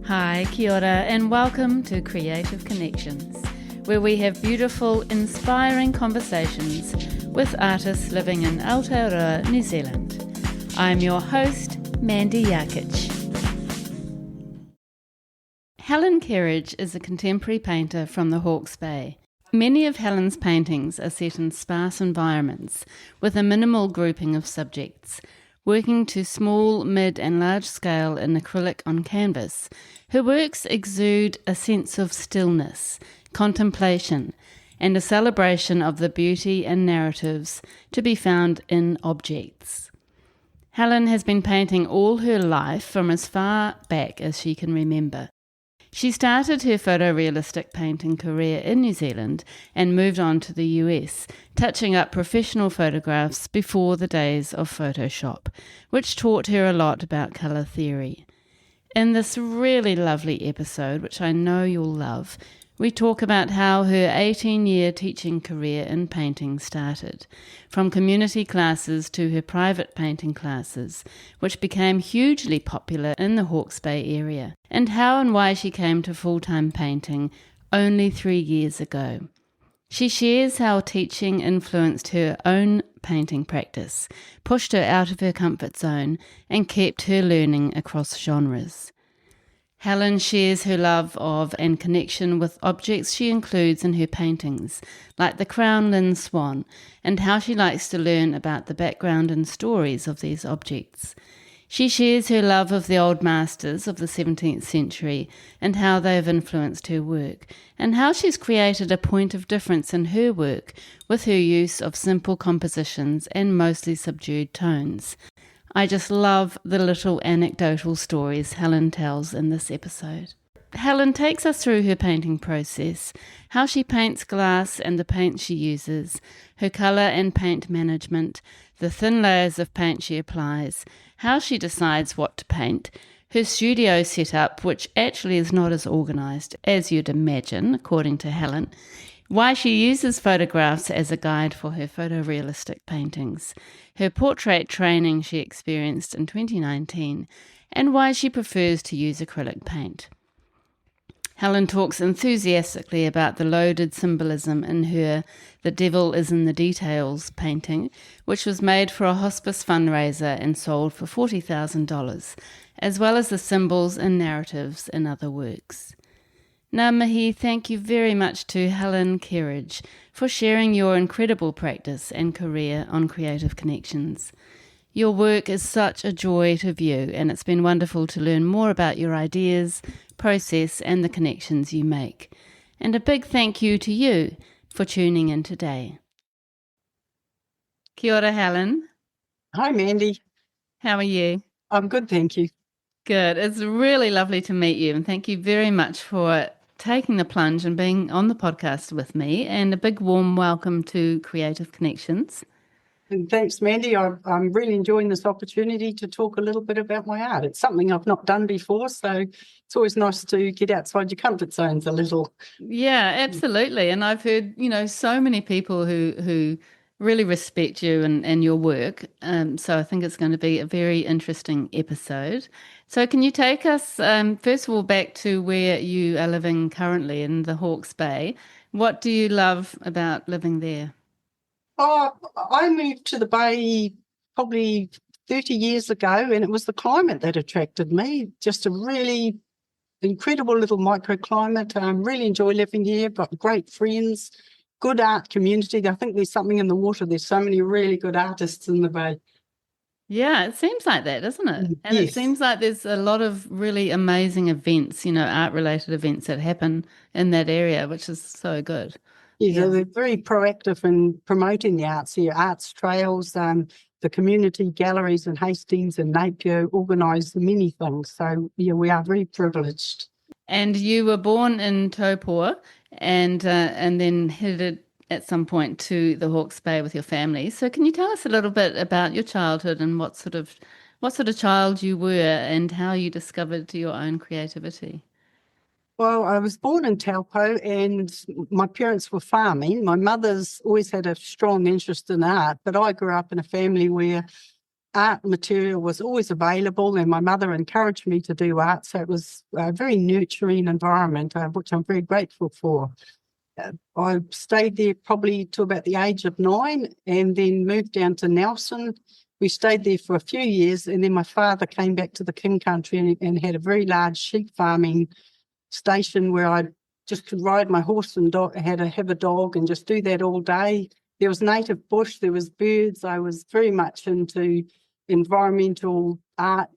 Hi, kia ora, and welcome to Creative Connections, where we have beautiful, inspiring conversations with artists living in Aotearoa, New Zealand. I'm your host, Mandy Yarkich. Helen Kerridge is a contemporary painter from the Hawke's Bay. Many of Helen's paintings are set in sparse environments with a minimal grouping of subjects. Working to small, mid and large scale in acrylic on canvas, her works exude a sense of stillness, contemplation, and a celebration of the beauty and narratives to be found in objects. Helen has been painting all her life from as far back as she can remember. She started her photorealistic painting career in New Zealand and moved on to the US, touching up professional photographs before the days of Photoshop, which taught her a lot about colour theory. In this really lovely episode, which I know you'll love, we talk about how her 18-year teaching career in painting started, from community classes to her private painting classes, which became hugely popular in the Hawke's Bay area, and how and why she came to full-time painting only 3 years ago. She shares how teaching influenced her own painting practice, pushed her out of her comfort zone, and kept her learning across genres. Helen shares her love of and connection with objects she includes in her paintings, like the crown lynn swan, and how she likes to learn about the background and stories of these objects. She shares her love of the old masters of the 17th century and how they have influenced her work, and how she's created a point of difference in her work with her use of simple compositions and mostly subdued tones. I just love the little anecdotal stories Helen tells in this episode. Helen takes us through her painting process, how she paints glass and the paint she uses, her colour and paint management, the thin layers of paint she applies, how she decides what to paint, her studio setup, which actually is not as organised as you'd imagine, according to Helen, why she uses photographs as a guide for her photorealistic paintings, her portrait training she experienced in 2019, and why she prefers to use acrylic paint. Helen talks enthusiastically about the loaded symbolism in her The Devil is in the Details painting, which was made for a hospice fundraiser and sold for $40,000, as well as the symbols and narratives in other works. Ngā mihi, thank you very much to Helen Kerridge for sharing your incredible practice and career on Creative Connections. Your work is such a joy to view, and it's been wonderful to learn more about your ideas, process, and the connections you make. And a big thank you to you for tuning in today. Kia ora, Helen. Hi, Mandy. How are you? I'm good, thank you. Good. It's really lovely to meet you, and thank you very much for taking the plunge and being on the podcast with me, and a big warm welcome to Creative Connections. And thanks, Mandy. I'm really enjoying this opportunity to talk a little bit about my art. It's something I've not done before, so it's always nice to get outside your comfort zones a little. Yeah, absolutely. And I've heard, so many people who really respect you and your work. So I think it's going to be a very interesting episode. So can you take us, first of all, back to where you are living currently in the Hawke's Bay? What do you love about living there? Oh, I moved to the Bay probably 30 years ago, and it was the climate that attracted me. Just a really incredible little microclimate. Really enjoy living here, got great friends, good art community. I think there's something in the water. There's so many really good artists in the Bay. Yeah, it seems like that, doesn't it? And Yes. It seems like there's a lot of really amazing events, art-related events that happen in that area, which is so good. Yeah, they're very proactive in promoting the arts here. Arts trails, the community galleries in Hastings and Napier organise many things. So, yeah, we are very privileged. And you were born in Taupo and then headed at some point to the Hawke's Bay with your family. So can you tell us a little bit about your childhood and what sort of child you were and how you discovered your own creativity? Well, I was born in Taupo and my parents were farming. My mother's always had a strong interest in art, but I grew up in a family where art material was always available, and my mother encouraged me to do art. So it was a very nurturing environment, which I'm very grateful for. I stayed there probably to about the age of 9 and then moved down to Nelson. We stayed there for a few years, and then my father came back to the King Country and had a very large sheep farming station where I just could ride my horse and have a dog and just do that all day. There was native bush, there was birds. I was very much into environmental art,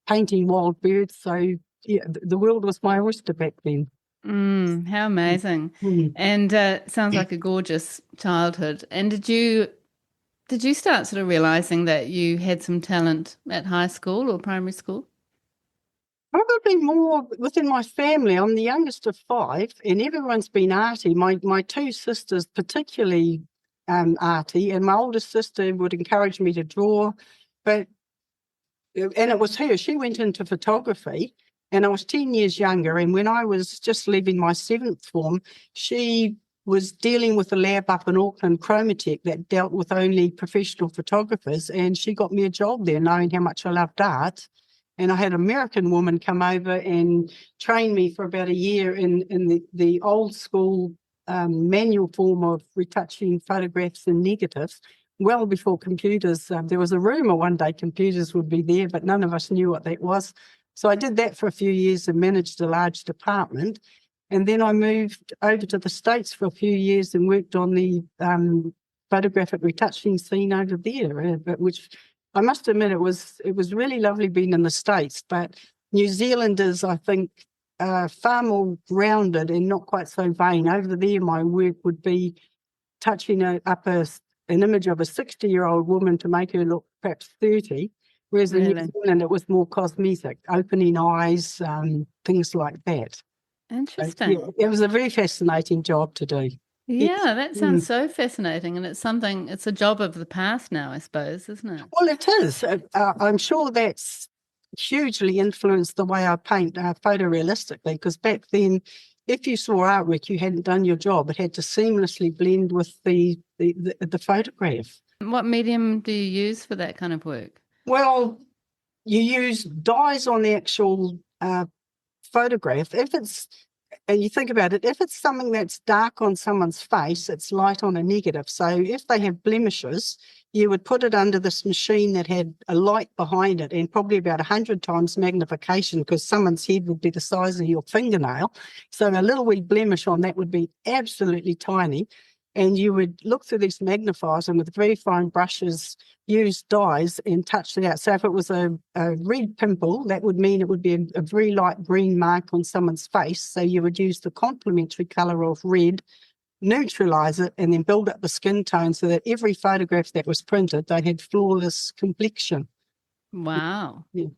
painting wild birds. So yeah, the world was my oyster back then. How amazing. Mm. And sounds like a gorgeous childhood. And did you start sort of realizing that you had some talent at high school or primary school? Probably more within my family. I'm the youngest of 5, and everyone's been arty. My 2 sisters, particularly arty, and my oldest sister would encourage me to draw, and it was her. She went into photography, and I was 10 years younger. And when I was just leaving my 7th form, she was dealing with a lab up in Auckland, Chromatech, that dealt with only professional photographers, and she got me a job there, knowing how much I loved art. And I had an American woman come over and train me for about a year in the old school manual form of retouching photographs and negatives, well before computers. There was a rumour one day computers would be there, but none of us knew what that was. So I did that for a few years and managed a large department. And then I moved over to the States for a few years and worked on the photographic retouching scene over there, which I must admit it was really lovely being in the States. But New Zealanders, I think, far more grounded and not quite so vain. Over there, my work would be touching up an image of a 60-year-old woman to make her look perhaps 30, whereas in New Zealand it was more cosmetic, opening eyes, things like that. Interesting. So, yeah, it was a very fascinating job to do. Yeah, that sounds so fascinating. And it's a job of the past now, I suppose, isn't it? Well, it is. I'm sure that's hugely influenced the way I paint photorealistically, because back then, if you saw artwork, you hadn't done your job. It had to seamlessly blend with the photograph. What medium do you use for that kind of work? Well, you use dyes on the actual photograph. And you think about it, if it's something that's dark on someone's face, it's light on a negative. So if they have blemishes, you would put it under this machine that had a light behind it and probably about 100 times magnification, because someone's head would be the size of your fingernail. So a little wee blemish on that would be absolutely tiny. And you would look through these magnifiers and with very fine brushes use dyes and touch it out. So if it was a red pimple, that would mean it would be a very light green mark on someone's face. So you would use the complementary colour of red, neutralise it, and then build up the skin tone so that every photograph that was printed, they had flawless complexion. Wow. Yeah.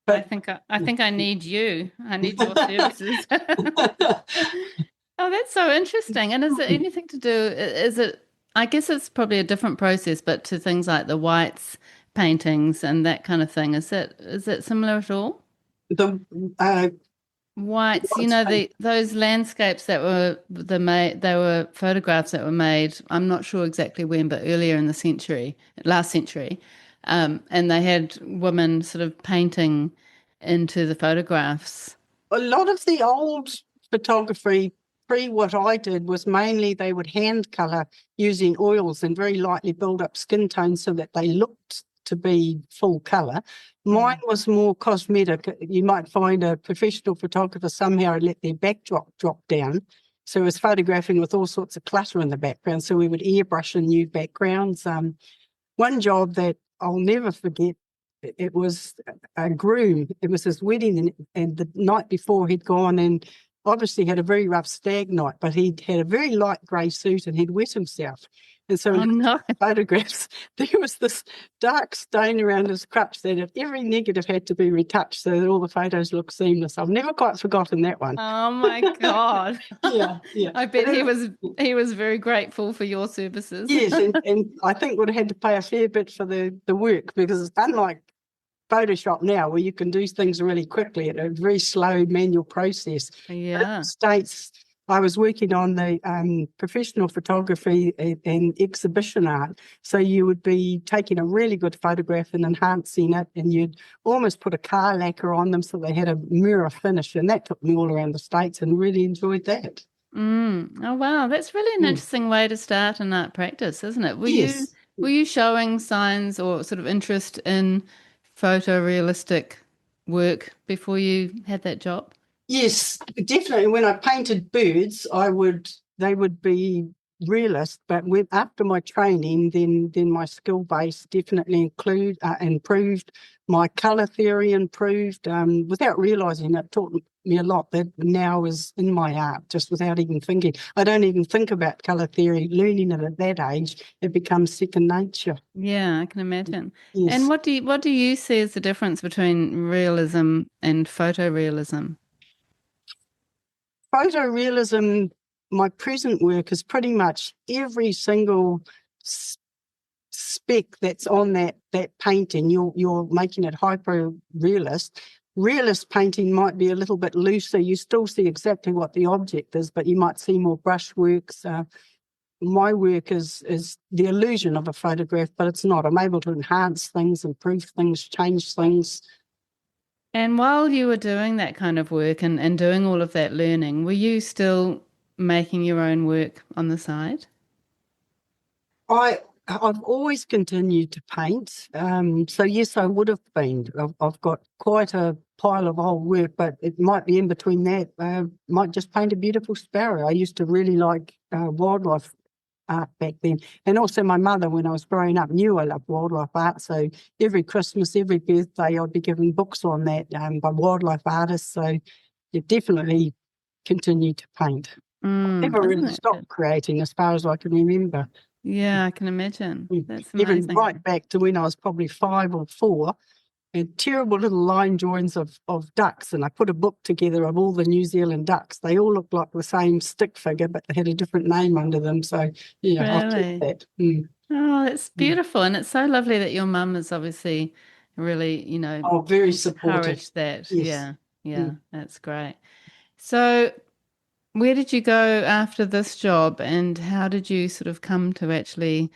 But I think I need you. I need your services. Oh, that's so interesting. And is it anything to do, I guess it's probably a different process, but to things like the whites paintings and that kind of thing, is it similar at all? the Whites, Whites those landscapes that were they were photographs that were made, I'm not sure exactly when, but earlier in the last century. And they had women sort of painting into the photographs. a lot of the old photography pre what I did was mainly they would hand colour using oils and very lightly build up skin tones so that they looked to be full colour. Mine was more cosmetic. You might find a professional photographer somehow had let their backdrop drop down. So it was photographing with all sorts of clutter in the background. So we would airbrush in new backgrounds. One job that I'll never forget, it was a groom. It was his wedding, and the night before he'd gone and obviously had a very rough stag night, but he'd had a very light grey suit and he'd wet himself. And so in no. photographs, there was this dark stain around his crutch that every negative had to be retouched so that all the photos looked seamless. I've never quite forgotten that one. Oh my God. Yeah. I bet he was very grateful for your services. Yes, and I think would have had to pay a fair bit for the work, because unlike Photoshop now, where you can do things really quickly at a very slow manual process. Yeah. In the States, I was working on the professional photography and exhibition art. So you would be taking a really good photograph and enhancing it, and you'd almost put a car lacquer on them so they had a mirror finish. And that took me all around the States and really enjoyed that. Oh wow, that's really an interesting way to start an art practice, isn't it? Yes. Were you showing signs or sort of interest in photorealistic work before you had that job? Yes, definitely. When I painted birds, they would be realist, but after my training, then my skill base definitely improved. My colour theory improved. Without realising it, taught me a lot that now is in my art, just without even thinking. I don't even think about colour theory. Learning it at that age, it becomes second nature. Yeah, I can imagine. And Yes. what do you see as the difference between realism and photorealism? Photorealism, my present work is pretty much every single spec that's on that painting. You're making it hyper realist. Realist painting might be a little bit looser. You still see exactly what the object is, but you might see more brushworks. My work is the illusion of a photograph, but it's not. I'm able to enhance things, improve things, change things. And while you were doing that kind of work and doing all of that learning, were you still making your own work on the side? I've always continued to paint. So yes, I would have been. I've got quite a pile of old work, but it might be in between that. Might just paint a beautiful sparrow. I used to really like wildlife art back then. And also my mother, when I was growing up, knew I loved wildlife art. So every Christmas, every birthday, I'd be given books on that by wildlife artists. So it definitely continued to paint. Never Isn't really that good? stopped creating as far as I can remember. Yeah, I can imagine. That's Even amazing. right back to when I was probably 5 or 4, and terrible little line drawings of ducks. And I put a book together of all the New Zealand ducks. They all looked like the same stick figure, but they had a different name under them. So, yeah, I've kept Really? that. Oh, it's Mm. beautiful. And it's so lovely that your mum is obviously really, Oh, very supportive. encouraged that. Yes. Yeah, yeah, Mm. that's great. So, where did you go after this job and how did you sort of come to actually,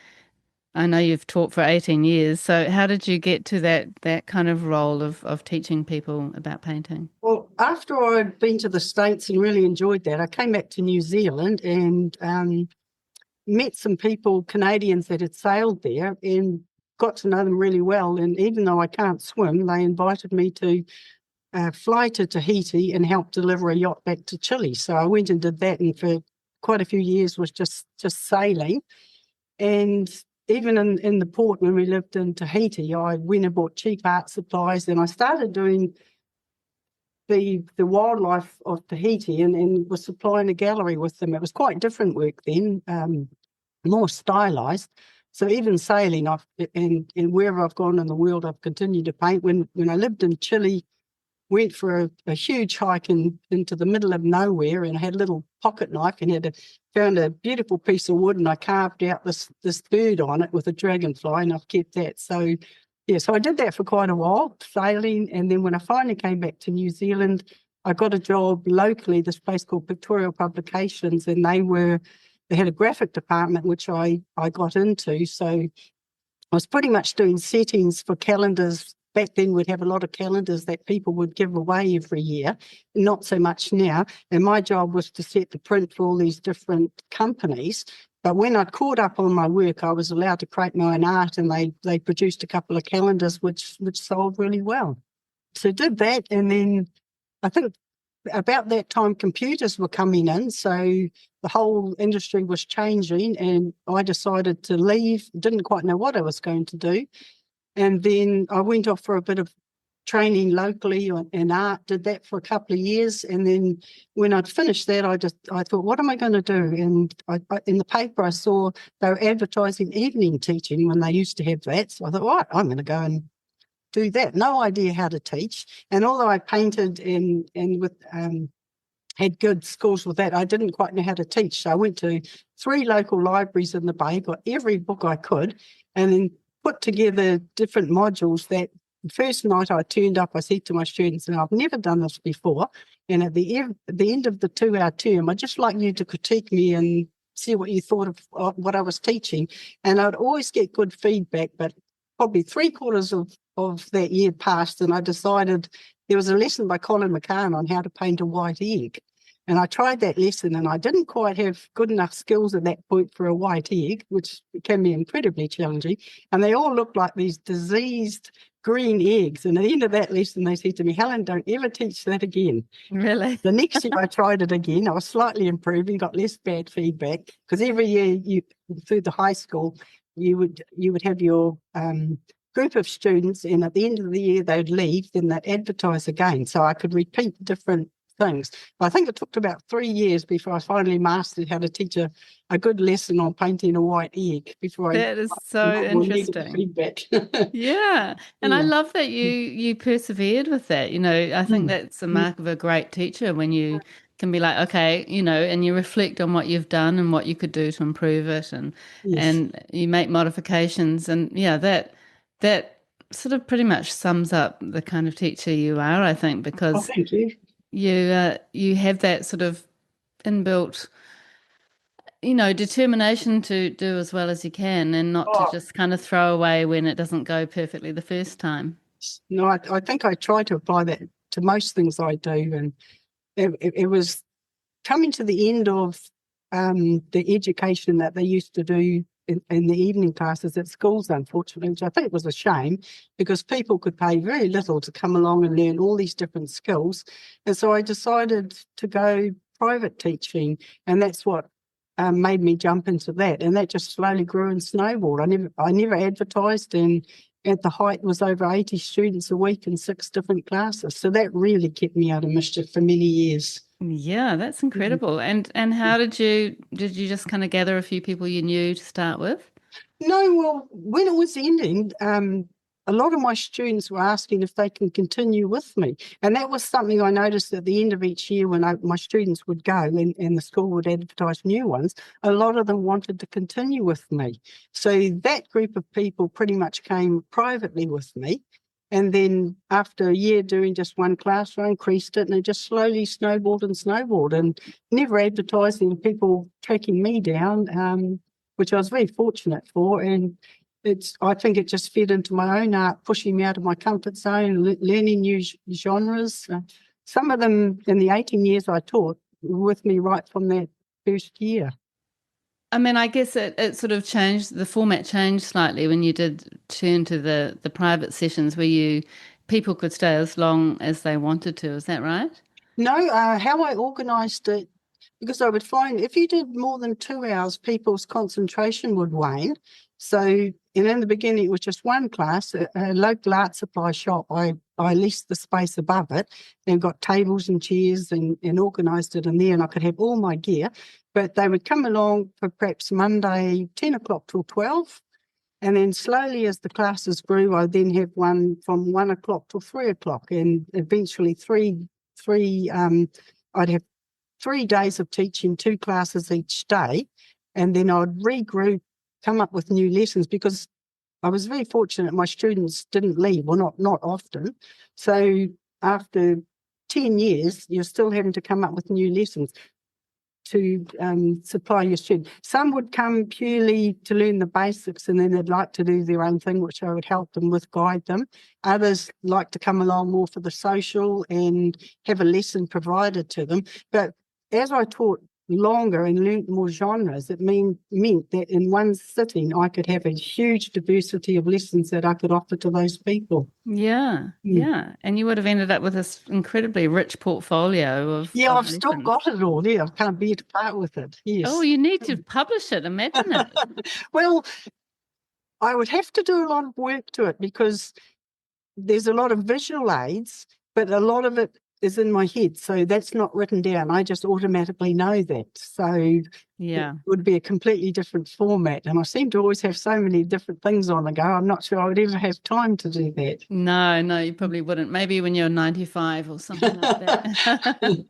I know you've taught for 18 years, so how did you get to that kind of role of teaching people about painting? Well, after I'd been to the States and really enjoyed that, I came back to New Zealand and met some people, Canadians that had sailed there, and got to know them really well. And even though I can't swim, they invited me to fly to Tahiti and help deliver a yacht back to Chile. So I went and did that, and for quite a few years was just sailing. And even in the port when we lived in Tahiti, I went and bought cheap art supplies, and I started doing the wildlife of Tahiti and was supplying a gallery with them. It was quite different work then, more stylized. So even sailing, and wherever I've gone in the world, I've continued to paint. When I lived in Chile, went for a huge hike into the middle of nowhere, and I had a little pocket knife and found a beautiful piece of wood, and I carved out this bird on it with a dragonfly, and I've kept that. So yeah, so I did that for quite a while, sailing, and then when I finally came back to New Zealand, I got a job locally, this place called Pictorial Publications, and they had a graphic department which I got into. So I was pretty much doing settings for calendars. Back then, we'd have a lot of calendars that people would give away every year, not so much now. And my job was to set the print for all these different companies. But when I'd caught up on my work, I was allowed to create my own art, and they produced a couple of calendars which sold really well. So did that, and then I think about that time computers were coming in, so the whole industry was changing, and I decided to leave. Didn't quite know what I was going to do. And then I went off for a bit of training locally in art, did that for a couple of years. And then when I'd finished that, I thought, what am I going to do? And in the paper, I saw they were advertising evening teaching when they used to have that. So I thought, right, I'm going to go and do that. No idea how to teach. And although I painted and had good skills with that, I didn't quite know how to teach. So I went to 3 local libraries in the Bay, got every book I could, and then put together different modules that the first night I turned up, I said to my students, and I've never done this before, and at the end of the 2-hour term, I'd just like you to critique me and see what you thought of what I was teaching. And I'd always get good feedback, but probably 3/4 of that year passed, and I decided there was a lesson by Colin McCann on how to paint a white egg. And I tried that lesson, and I didn't quite have good enough skills at that point for a white egg, which can be incredibly challenging. And they all looked like these diseased green eggs. And at the end of that lesson, they said to me, Helen, don't ever teach that again. Really? The next year I tried it again. I was slightly improving, got less bad feedback, because every year through the high school, you would have your group of students, and at the end of the year they'd leave, then they'd advertise again. So I could repeat different things. But I think it took about 3 years before I finally mastered how to teach a good lesson on painting a white egg before I That is so got more negative interesting. feedback. Yeah. And I Yeah. love that you persevered with that. I think Mm. that's a Mm. mark of a great teacher when you can be like, okay, and you reflect on what you've done and what you could do to improve it Yes. and you make modifications and yeah, that sort of pretty much sums up the kind of teacher you are, I think, Oh, because thank you. you have that sort of inbuilt determination to do as well as you can and not to Oh, just kind of throw away when it doesn't go perfectly the first time. no, I think I try to apply that to most things I do. And it was coming to the end of the education that they used to do in the evening classes at schools, unfortunately, which I think was a shame, because people could pay very little to come along and learn all these different skills. And so I decided to go private teaching, and that's what made me jump into that. And that just slowly grew and snowballed. I never advertised, and at the height was over 80 students a week in 6 different classes. So that really kept me out of mischief for many years. Yeah, that's Mhm. incredible. And how did you just kind of gather a few people you knew to start with? No, well, when it was ending, a lot of my students were asking if they can continue with me. And that was something I noticed at the end of each year when my students would go and the school would advertise new ones. A lot of them wanted to continue with me. So that group of people pretty much came privately with me. And then after a year doing just one class, I increased it, and it just slowly snowballed and snowballed, and never advertising, people tracking me down. Which I was very fortunate for. And I think it just fed into my own art, pushing me out of my comfort zone, learning new genres. Some of them in the 18 years I taught were with me right from that first year. I mean, I guess it sort of changed, the format changed slightly when you did turn to the private sessions where people could stay as long as they wanted to. Is that right? No, how I organised it, because I would find if you did more than 2 hours, people's concentration would wane. So, and in the beginning, it was just one class, a local art supply shop. I leased the space above it and got tables and chairs and organised it in there, and I could have all my gear. But they would come along for perhaps Monday, 10 o'clock till 12. And then slowly as the classes grew, I then have one from 1 o'clock till 3 o'clock, and eventually I'd have 3 days of teaching 2 classes each day, and then I'd regroup, come up with new lessons, because I was very fortunate my students didn't leave, well, not often. So after 10 years, you're still having to come up with new lessons to supply your students. Some would come purely to learn the basics, and then they'd like to do their own thing, which I would help them with, guide them. Others like to come along more for the social and have a lesson provided to them. But as I taught longer and learnt more genres, it meant that in one sitting I could have a huge diversity of lessons that I could offer to those people. Yeah, Mm. yeah. And you would have ended up with this incredibly rich portfolio Yeah, of I've still lessons. got it all there. I can't bear to part with it. Oh, Yes. you need to publish it. Imagine it. Well, I would have to do a lot of work to it, because there's a lot of visual aids, but a lot of it is in my head. So that's not written down. I just automatically know that. So it Yeah. would be a completely different format. And I seem to always have so many different things on the go. I'm not sure I would ever have time to do that. No, no, you probably wouldn't. Maybe when you're 95 or something like that.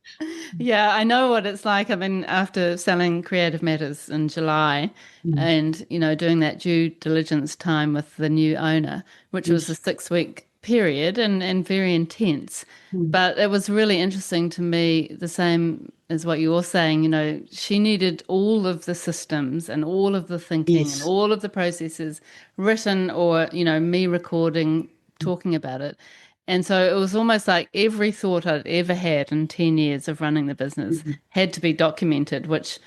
Yeah, I know what it's like. I mean, after selling Creative Matters in July Mm. and, doing that due diligence time with the new owner, which was a Yes. 6-week period and very intense. Mm. But it was really interesting to me, the same as what you're saying, she needed all of the systems and all of the thinking and Yes. all of the processes written or, me recording, talking about it. And so it was almost like every thought I'd ever had in 10 years of running the business Mhm. had to be documented, which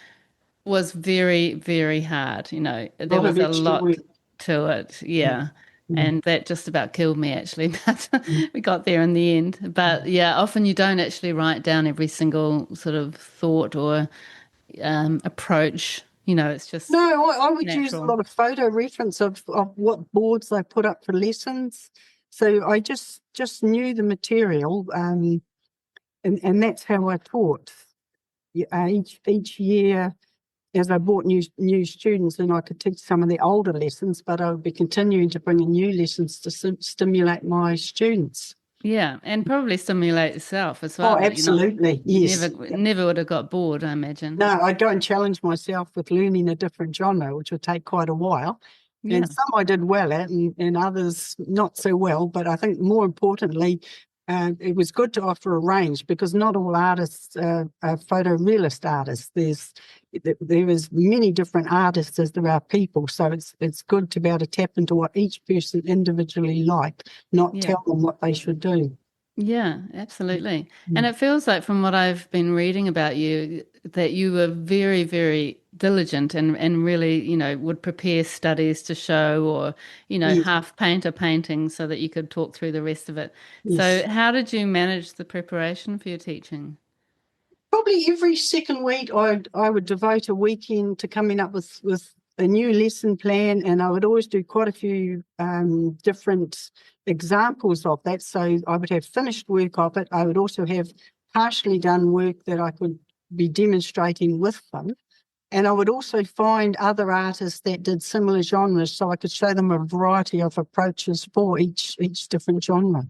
was very, very hard. A There lot of was a extra lot work. to it. Mm. Yeah. Mm. And that just about killed me, actually. But Mm. we got there in the end. But yeah, often you don't actually write down every single sort of thought or approach. It's just No, I would use a natural. lot of photo reference of what boards they put up for lessons. So I just knew the material, and that's how I taught. Each year, as I brought new students, then I could teach some of the older lessons, but I would be continuing to bring in new lessons to stimulate my students. Yeah. And probably stimulate yourself as Oh, well. absolutely, Never, yes. never would have got bored, I imagine. No, I'd go and challenge myself with learning a different genre, which would take quite a while. And Yeah. some I did well at, and others not so well. But I think more importantly, it was good to offer a range, because not all artists are photorealist artists. There is many different artists as there are people. So it's good to be able to tap into what each person individually liked, not Yeah. tell them what they should do. Yeah, absolutely. And Mm. it feels like from what I've been reading about you that you were very, very diligent and really, would prepare studies to show or, Yes, half paint a painting so that you could talk through the rest of it. So yes. how did you manage the preparation for your teaching? Probably every second week, I would devote a weekend to coming up with a new lesson plan, and I would always do quite a few different examples of that. So I would have finished work of it. I would also have partially done work that I could be demonstrating with them. And I would also find other artists that did similar genres, so I could show them a variety of approaches for each different genre.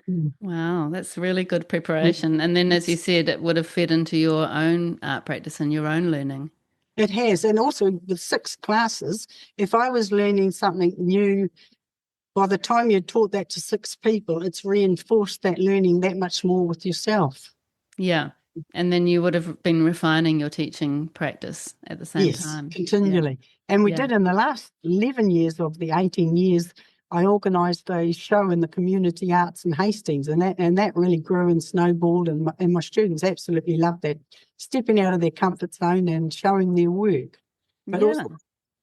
Mm. Wow, that's really good preparation. And then, as you said, it would have fed into your own art practice and your own learning. It has. And also with 6 classes, if I was learning something new, by the time you taught that to 6 people, it's reinforced that learning that much more with yourself. Yeah. And then you would have been refining your teaching practice at the same Yes, time. Yeah. continually. And we Yeah. did in the last 11 years of the 18 years, I organised a show in the community arts in Hastings, and that really grew and snowballed, and my students absolutely loved that, stepping out of their comfort zone and showing their work. But Yeah. also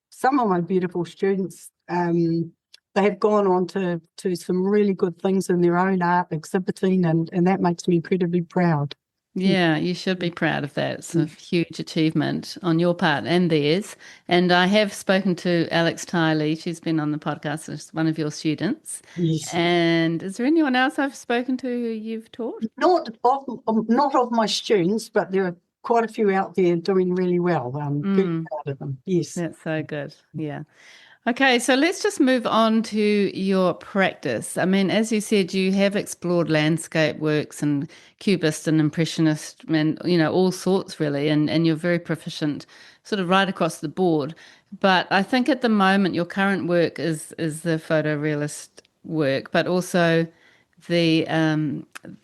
some of my beautiful students, they have gone on to some really good things in their own art exhibiting, and that makes me incredibly proud. Yeah, you should be proud of that. It's a Mm. huge achievement on your part and theirs. And I have spoken to Alex Tiley. She's been on the podcast as one of your students. Yes. And is there anyone else I've spoken to who you've taught? Not of my students, but there are quite a few out there doing really well. I'm very Mm, proud of them. Yes. that's so good. Yeah. Okay, so let's just move on to your practice. I mean, as you said, you have explored landscape works and cubist and impressionist and, all sorts really, and you're very proficient sort of right across the board. But I think at the moment your current work is the photorealist work, but also the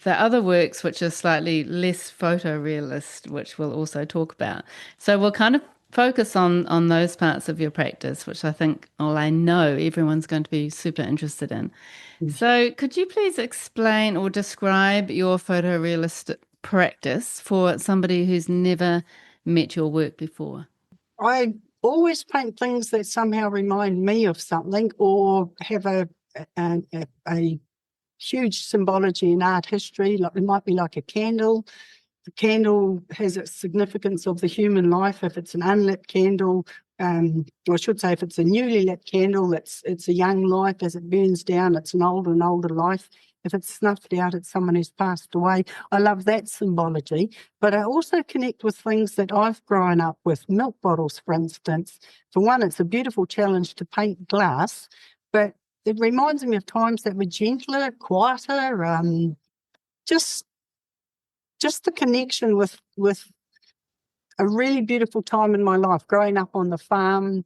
other works which are slightly less photorealist, which we'll also talk about. So we'll kind of focus on those parts of your practice, which I think, well, I know everyone's going to be super interested in. Yes. So could you please explain or describe your photorealist practice for somebody who's never met your work before? I always paint things that somehow remind me of something or have a huge symbology in art history. Like it might be like a candle. The candle has its significance of the human life. If it's an unlit candle, or I should say, if it's a newly lit candle, it's a young life. As it burns down, it's an older and older life. If it's snuffed out, it's someone who's passed away. I love that symbology. But I also connect with things that I've grown up with. Milk bottles, for instance. For one, it's a beautiful challenge to paint glass, but it reminds me of times that were gentler, quieter, just the connection with a really beautiful time in my life, growing up on the farm,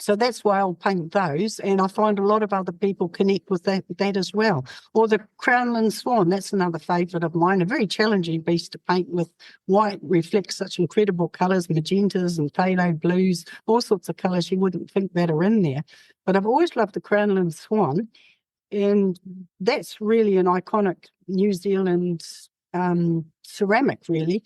So that's why I'll paint those, and I find a lot of other people connect with that as well. Or the crownland swan, that's another favourite of mine, a very challenging beast to paint with white, reflects such incredible colours, magentas and phthalo blues, all sorts of colours you wouldn't think that are in there. But I've always loved the crownland swan, and that's really an iconic New Zealand ceramic, really.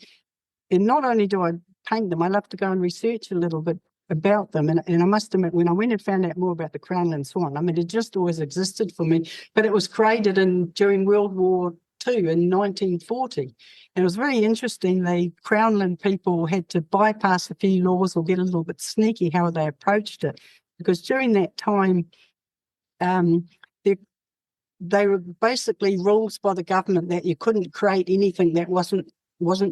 And not only do I paint them, I love to go and research a little bit about them. And I must admit, when I went and found out more about the crownland swan, I mean, it just always existed for me, but it was created during World War II in 1940. And it was very interesting. The crownland people had to bypass a few laws or get a little bit sneaky how they approached it, because during that time, they were basically rules by the government that you couldn't create anything that wasn't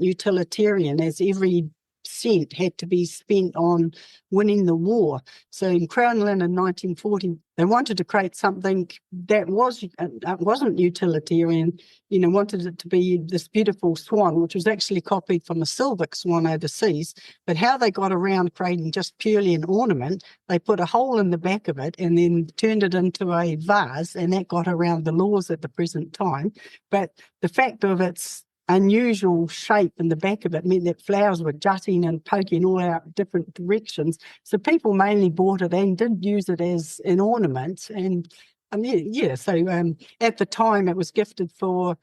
utilitarian, as every cent had to be spent on winning the war. So in Crownland in 1940, they wanted to create something that wasn't utilitarian, wanted it to be this beautiful swan, which was actually copied from a Silvic swan overseas. But how they got around creating just purely an ornament, they put a hole in the back of it and then turned it into a vase, and that got around the laws at the present time. But the fact of its unusual shape in the back of it meant that flowers were jutting and poking all out different directions. So people mainly bought it and did use it as an ornament. And so at the time it was gifted for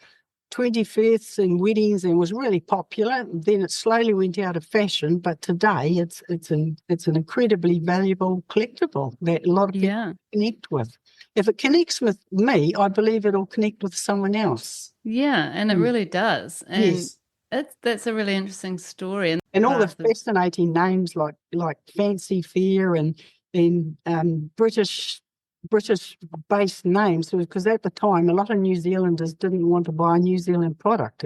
21st and weddings and was really popular. Then it slowly went out of fashion, but today it's an incredibly valuable collectible that a lot of people connect with. If it connects with me, I believe it'll connect with someone else. Yeah, and it really does. And that's a really interesting story. And all the fascinating names like Fancy Fair and British-based names, because at the time a lot of New Zealanders didn't want to buy a New Zealand product.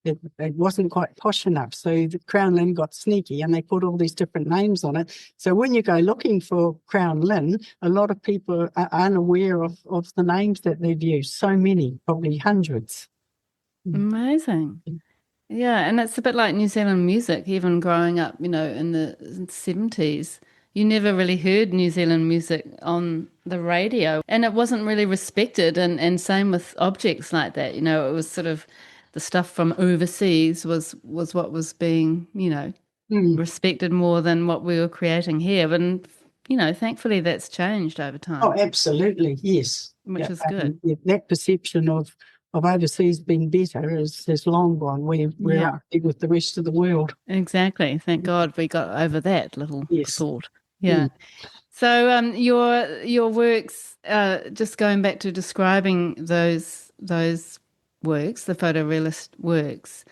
It wasn't quite posh enough. So the Crown Lynn got sneaky and they put all these different names on it. So when you go looking for Crown Lynn, a lot of people are unaware of the names that they've used. So many, probably hundreds. Amazing. Yeah, and it's a bit like New Zealand music, even growing up, in the 70s. You never really heard New Zealand music on the radio, and it wasn't really respected. And same with objects like that. It was sort of the stuff from overseas was what was being, respected more than what we were creating here. And, thankfully that's changed over time. Oh, absolutely, yes. Which is good. That perception of overseas being better has long gone. We're up there with the rest of the world. Exactly. Thank God we got over that little thought. Yeah. Mm. So your works, just going back to describing those works, the photorealist works,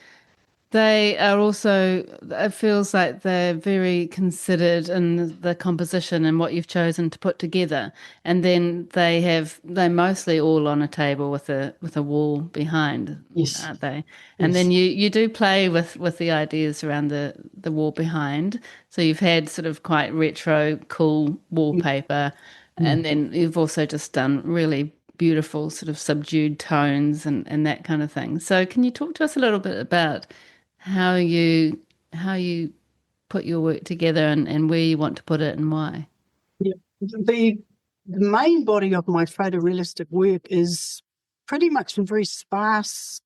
they are also, it feels like they're very considered in the composition and what you've chosen to put together. And then they're mostly all on a table with a wall behind, aren't they? And then you do play with the ideas around the wall behind. So you've had sort of quite retro, cool wallpaper, and then you've also just done really beautiful sort of subdued tones and that kind of thing. So can you talk to us a little bit about how you put your work together and where you want to put it and why? Yeah. The main body of my photorealistic work is pretty much in very sparse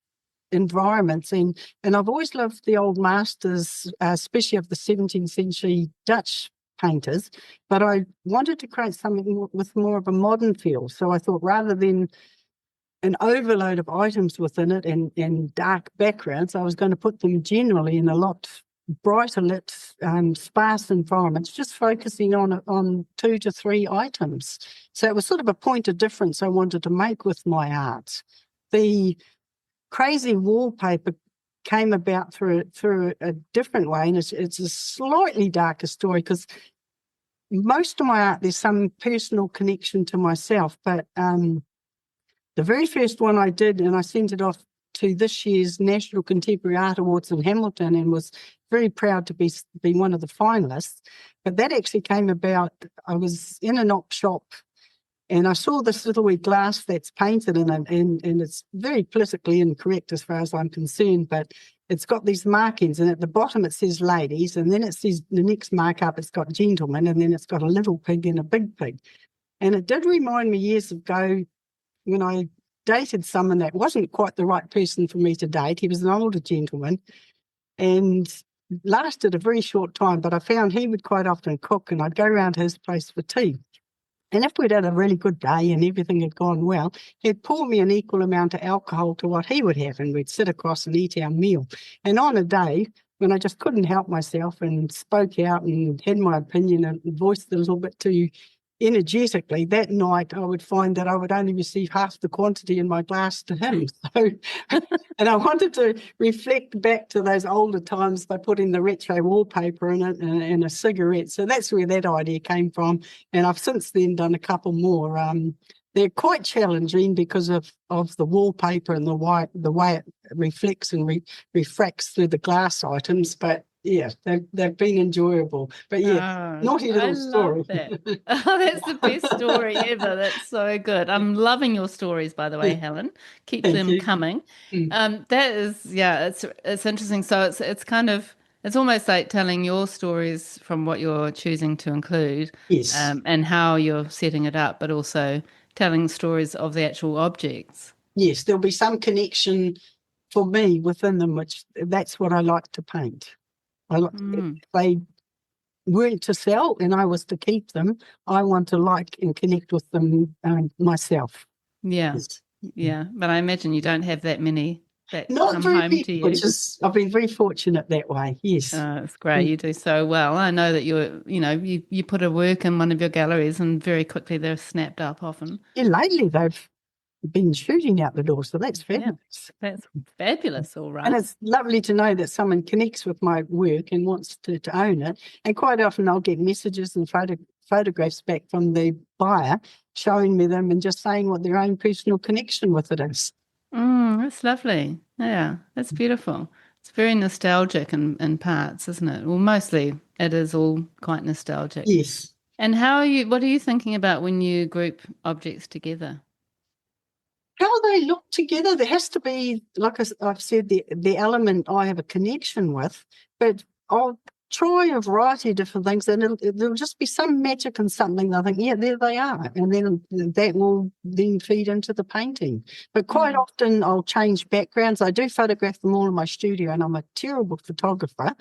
environments, and I've always loved the old masters, especially of the 17th century Dutch painters, but I wanted to create something with more of a modern feel. So I thought, rather than an overload of items within it and dark backgrounds, I was going to put them generally in a lot brighter lit, sparse environments, just focusing on 2 to 3 items. So it was sort of a point of difference I wanted to make with my art. The crazy wallpaper came about through a different way, and it's a slightly darker story, because most of my art, there's some personal connection to myself, but the very first one I did, and I sent it off to this year's National Contemporary Art Awards in Hamilton, and was very proud to be one of the finalists. But that actually came about, I was in an op shop and I saw this little wee glass that's painted in it, and it's very politically incorrect as far as I'm concerned, but it's got these markings, and at the bottom it says ladies, and then it says the next mark up, it's got gentlemen, and then it's got a little pig and a big pig. And it did remind me years ago when I dated someone that wasn't quite the right person for me to date. He was an older gentleman and lasted a very short time, but I found he would quite often cook, and I'd go around his place for tea. And if we'd had a really good day and everything had gone well, he'd pour me an equal amount of alcohol to what he would have, and we'd sit across and eat our meal. And on a day when I just couldn't help myself and spoke out and had my opinion and voiced it a little bit too energetically, that night I would find that I would only receive half the quantity in my glass to him. So, and I wanted to reflect back to those older times by putting the retro wallpaper in it and a cigarette. So that's where that idea came from. And I've since then done a couple more. They're quite challenging because of the wallpaper and the way it reflects and refracts through the glass items, but yeah, they've been enjoyable. But yeah, naughty little story. Love that. Oh, that's the best story ever. That's so good. I'm loving your stories, by the way, Helen. Keep Thank them you. coming. That is, yeah, it's interesting. So it's kind of it's almost like telling your stories from what you're choosing to include, Yes. and how you're setting it up, but also telling stories of the actual objects. Yes, there'll be some connection for me within them, which that's what I like to paint. If they weren't to sell and I was to keep them, I want to like and connect with them myself. Yeah, Yes. yeah. But I imagine you don't have that many that Not come very home big, to you. which is, I've been very fortunate that way. Yes. It's great. You do so well. I know that you put a work in one of your galleries and very quickly they're snapped up often. Yeah, lately they've been shooting out the door, so that's Yeah, fabulous. that's fabulous. All And right. it's lovely to know that someone connects with my work and wants to own it. And quite often I'll get messages and photographs back from the buyer showing me them and just saying what their own personal connection with it is. That's lovely. Yeah, that's beautiful. It's very nostalgic in parts, isn't it? Well, mostly it is all quite nostalgic. Yes. And what are you thinking about when you group objects together? How they look together, there has to be, like I've said, the element I have a connection with, but I'll try a variety of different things, and there'll just be some magic in something. I think, yeah, there they are, and then that will then feed into the painting. But quite often I'll change backgrounds. I do photograph them all in my studio, and I'm a terrible photographer.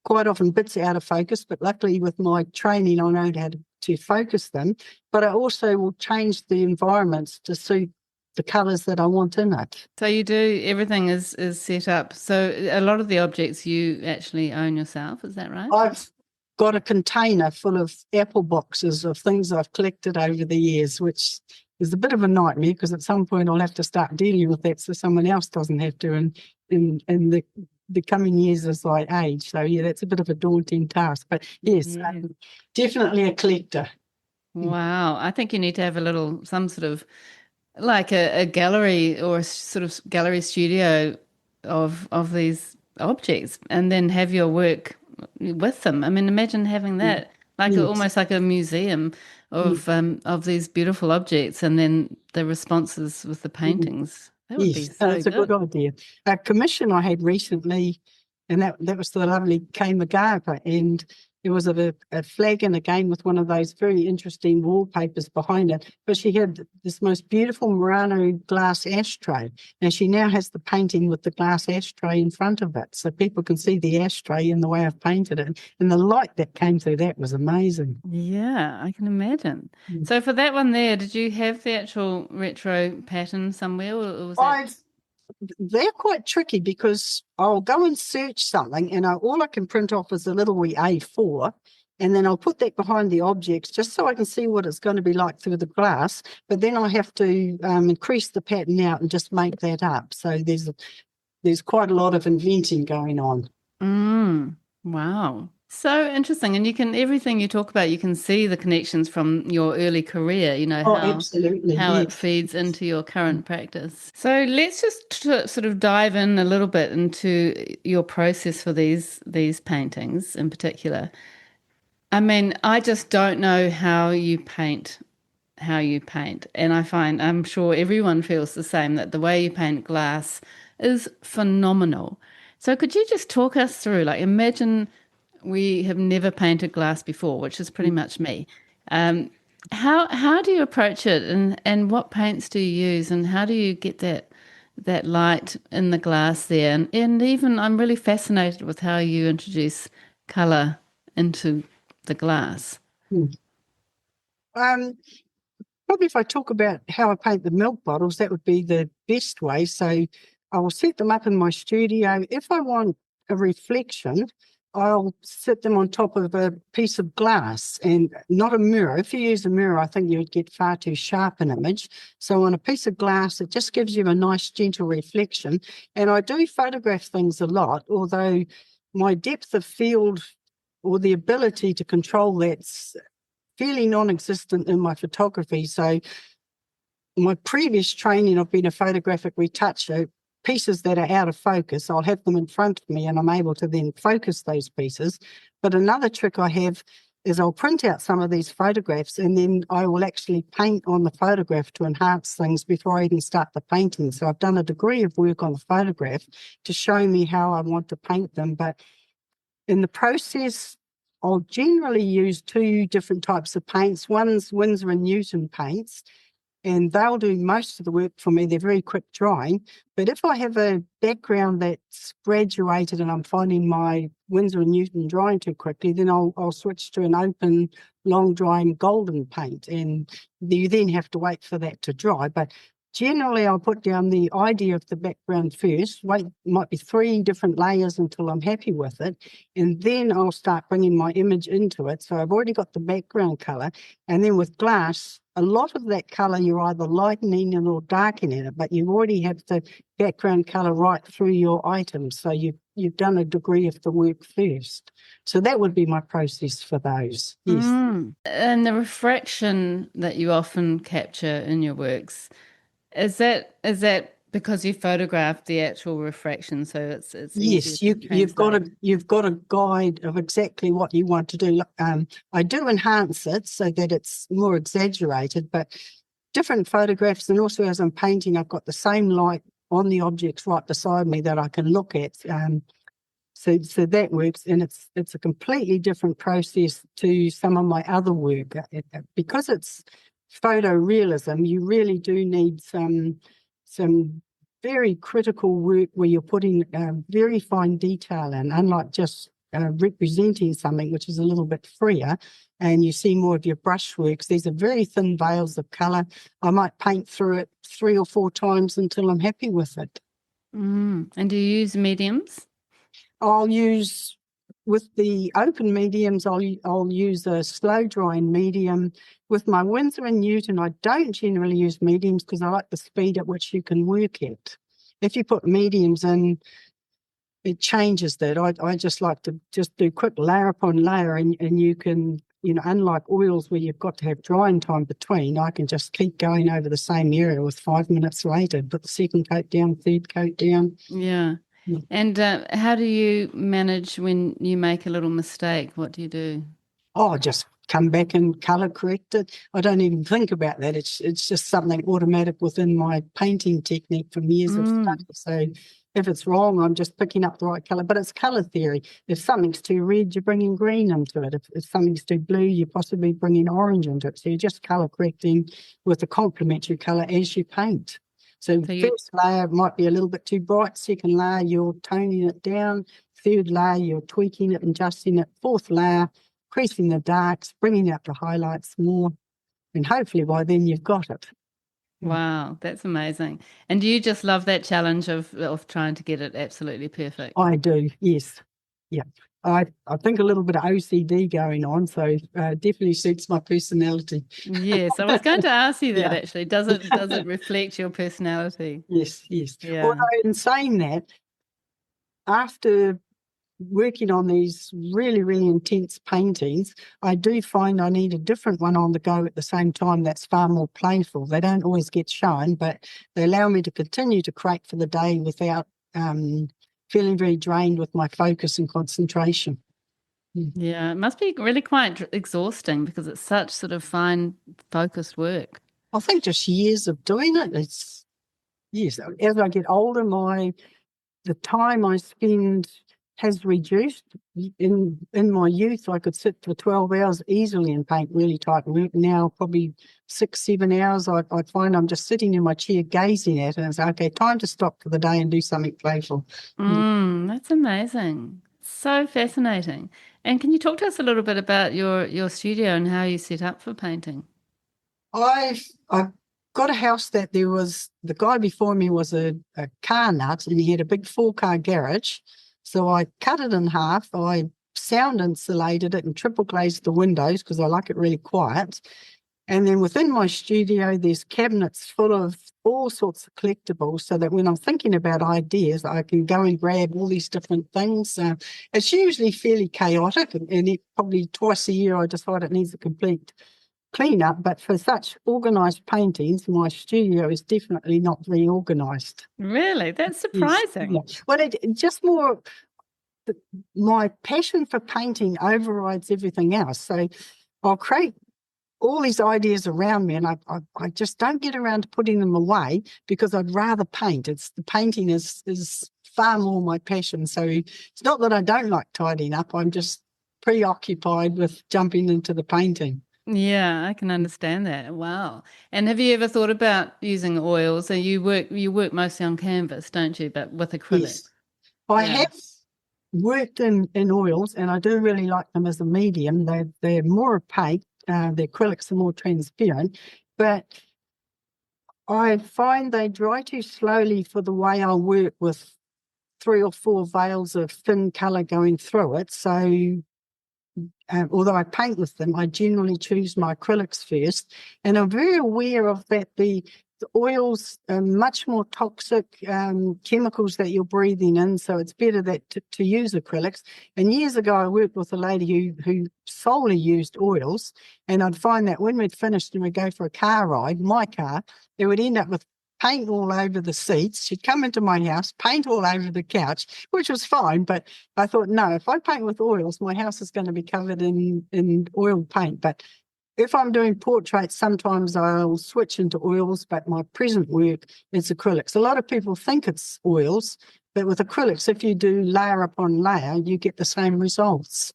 Quite often bits are out of focus, but luckily with my training I know how to focus them. But I also will change the environments to suit the colours that I want in it. So you do everything is set up. So a lot of the objects you actually own yourself, is that right? I've got a container full of apple boxes of things I've collected over the years, which is a bit of a nightmare because at some point I'll have to start dealing with that so someone else doesn't have to in the coming years as I age. So yeah, that's a bit of a daunting task. But yes, definitely a collector. Wow. I think you need to have some sort of like a gallery or a sort of gallery studio of these objects and then have your work with them. I mean, imagine having that Yes. almost like a museum of these beautiful objects and then the responses with the Yes. paintings. That would be Yes, so that's a good good. idea. A commission I had recently, and that was the lovely Kay McGarva, and there was a flagon again with one of those very interesting wallpapers behind it. But she had this most beautiful Murano glass ashtray, and she now has the painting with the glass ashtray in front of it, so people can see the ashtray in the way I've painted it. And the light that came through that was amazing. Yeah, I can imagine. So for that one there, did you have the actual retro pattern somewhere or was that? I've They're quite tricky because I'll go and search something and all I can print off is a little wee A4, and then I'll put that behind the objects just so I can see what it's going to be like through the glass. But then I have to increase the pattern out and just make that up. So there's quite a lot of inventing going on. Wow. So interesting. And everything you talk about, you can see the connections from your early career, Oh, absolutely, how it yes. feeds into your current practice. So let's just sort of dive in a little bit into your process for these paintings in particular. I mean, I just don't know how you paint. And I'm sure everyone feels the same, that the way you paint glass is phenomenal. So could you just talk us through, like, imagine we have never painted glass before, which is pretty much me. Um, how do you approach it, and what paints do you use, and how do you get that light in the glass there? And even I'm really fascinated with how you introduce colour into the glass. Mm. Um, Probably if I talk about how I paint the milk bottles, that would be the best way. So I will set them up in my studio. If I want a reflection, I'll sit them on top of a piece of glass and not a mirror. If you use a mirror, I think you would get far too sharp an image. So on a piece of glass, it just gives you a nice gentle reflection. And I do photograph things a lot, although my depth of field or the ability to control that's fairly non-existent in my photography. So my previous training, I've been a photographic retoucher. Pieces that are out of focus, I'll have them in front of me and I'm able to then focus those pieces. But another trick I have is I'll print out some of these photographs and then I will actually paint on the photograph to enhance things before I even start the painting. So I've done a degree of work on the photograph to show me how I want to paint them. But in the process, I'll generally use two different types of paints. One's Winsor & Newton paints, and they'll do most of the work for me. They're very quick drying. But if I have a background that's graduated and I'm finding my Winsor & Newton drying too quickly, then I'll switch to an open, long drying golden paint. And you then have to wait for that to dry. But generally, I'll put down the idea of the background first, wait, might be 3 different layers until I'm happy with it, and then I'll start bringing my image into it. So I've already got the background colour, and then with glass, a lot of that colour you're either lightening it or darkening it, but you already have the background colour right through your items, so you've done a degree of the work first. So that would be my process for those, yes. And the refraction that you often capture in your works, is that because you photograph the actual refraction, so it's easier Yes, to translate? you've got a guide of exactly what you want to do. I do enhance it so that it's more exaggerated, but different photographs, and also as I'm painting, I've got the same light on the objects right beside me that I can look at. So that works, and it's a completely different process to some of my other work. Because it's photorealism, you really do need some very critical work where you're putting very fine detail in, unlike just representing something which is a little bit freer, and you see more of your brushworks. These are very thin veils of colour. I might paint through it 3 or 4 times until I'm happy with it. And do you use mediums? I'll use, with the open mediums, I'll use a slow drying medium. With my Winsor & Newton, I don't generally use mediums because I like the speed at which you can work it. If you put mediums in, it changes that. I just like to just do quick layer upon layer, and you can, unlike oils where you've got to have drying time between, I can just keep going over the same area with 5 minutes later, put the second coat down, third coat down. Yeah. And how do you manage when you make a little mistake? What do you do? Oh, just come back and colour correct it. I don't even think about that. It's just something automatic within my painting technique from years of study. So if it's wrong, I'm just picking up the right colour. But it's colour theory. If something's too red, you're bringing green into it. If something's too blue, you're possibly bringing orange into it. So you're just colour correcting with a complementary colour as you paint. So first layer might be a little bit too bright. Second layer, you're toning it down. Third layer, you're tweaking it and adjusting it. Fourth layer, increasing the darks, bringing out the highlights more. And hopefully by then you've got it. Wow, that's amazing. And do you just love that challenge of trying to get it absolutely perfect? I do, yes. Yeah. I think a little bit of OCD going on, so definitely suits my personality. Yes, I was going to ask you that Yeah. actually. Does it reflect your personality? Yes. Yeah. Although in saying that, after working on these really, really intense paintings, I do find I need a different one on the go at the same time that's far more playful. They don't always get shown, but they allow me to continue to create for the day without feeling very drained with my focus and concentration. Yeah, it must be really quite exhausting because it's such sort of fine, focused work. I think just years of doing it, yes, as I get older, the time I spend has reduced. In my youth, I could sit for 12 hours easily and paint really tight work. Now, probably 6-7 hours, I find I'm just sitting in my chair gazing at it and say, okay, time to stop for the day and do something playful. That's amazing. So fascinating. And can you talk to us a little bit about your studio and how you set up for painting? I've got a house that the guy before me was a car nut, and he had a big 4-car garage. So I cut it in half. I sound insulated it and triple glazed the windows because I like it really quiet. And then within my studio, there's cabinets full of all sorts of collectibles so that when I'm thinking about ideas, I can go and grab all these different things. It's usually fairly chaotic, and probably twice a year I decide it needs a complete clean up, but for such organised paintings, my studio is definitely not very organised. Really? That's Yes. surprising. Yeah. Well, it just more, my passion for painting overrides everything else. So I'll create all these ideas around me, and I just don't get around to putting them away because I'd rather paint. The painting is far more my passion. So it's not that I don't like tidying up. I'm just preoccupied with jumping into the painting. Yeah, I can understand that. Wow. And have you ever thought about using oils? So you work mostly on canvas, don't you? But with acrylic. Yes. I Yeah. have worked in oils, and I do really like them as a medium. They're more opaque. The acrylics are more transparent, but I find they dry too slowly for the way I work with 3 or 4 veils of thin colour going through it. So although I paint with them, I generally choose my acrylics first. And I'm very aware of that the oils are much more toxic chemicals that you're breathing in, so it's better to use acrylics. And years ago, I worked with a lady who solely used oils, and I'd find that when we'd finished and we'd go for a car ride, my car, it would end up with paint all over the seats. She'd come into my house, paint all over the couch, which was fine. But I thought, no, if I paint with oils, my house is going to be covered in oil paint. But if I'm doing portraits, sometimes I'll switch into oils, but my present work is acrylics. A lot of people think it's oils, but with acrylics, if you do layer upon layer, you get the same results.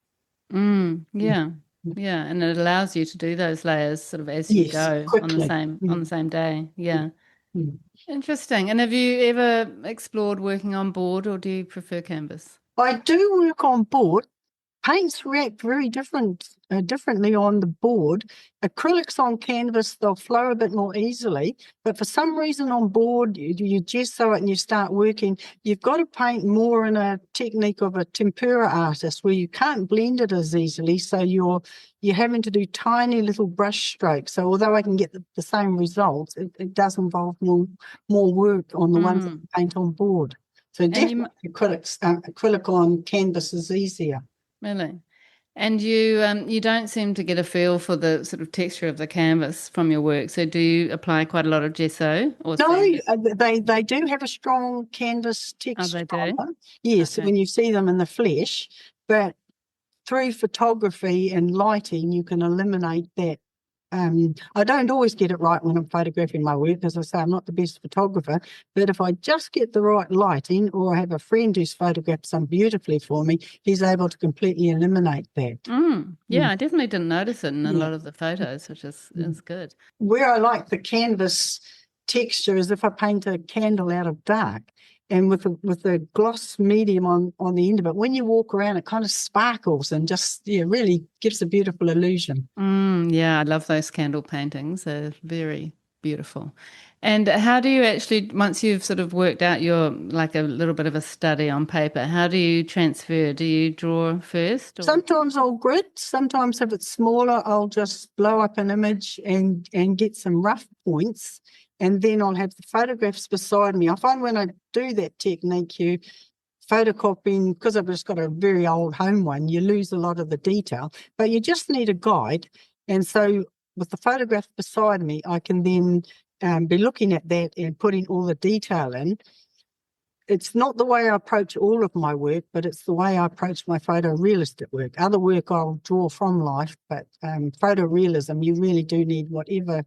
Yeah. Yeah. And it allows you to do those layers sort of as you Yes, go on the quickly. same day. Yeah. Mm. Interesting. And have you ever explored working on board or do you prefer canvas? I do work on board. Paints react very differently on the board. Acrylics on canvas, they'll flow a bit more easily, but for some reason on board, you gesso it and you start working. You've got to paint more in a technique of a tempera artist where you can't blend it as easily, so you're having to do tiny little brush strokes. So although I can get the same results, it does involve more work on the ones that you paint on board. So definitely acrylic on canvas is easier. Really? And you don't seem to get a feel for the sort of texture of the canvas from your work. So do you apply quite a lot of gesso or No, sand? they do have a strong canvas Oh, texture they on do? them. Yes, Okay. when you see them in the flesh, but through photography and lighting, you can eliminate that. I don't always get it right when I'm photographing my work. As I say, I'm not the best photographer, but if I just get the right lighting, or I have a friend who's photographed some beautifully for me, he's able to completely eliminate that. Yeah, I definitely didn't notice it in a Yeah. lot of the photos, which is good. Where I like the canvas texture is if I paint a candle out of dark, and with the gloss medium on the end of it, when you walk around, it kind of sparkles and just really gives a beautiful illusion. Yeah, I love those candle paintings. They're very beautiful. And how do you actually, once you've sort of worked out your, like a little bit of a study on paper, how do you transfer? Do you draw first or? Sometimes I'll grid. Sometimes if it's smaller, I'll just blow up an image and get some rough points, and then I'll have the photographs beside me. I find when I do that technique, you photocopying, because I've just got a very old home one, you lose a lot of the detail, but you just need a guide. And so with the photograph beside me, I can then be looking at that and putting all the detail in. It's not the way I approach all of my work, but it's the way I approach my photorealistic work. Other work I'll draw from life, but photorealism, you really do need whatever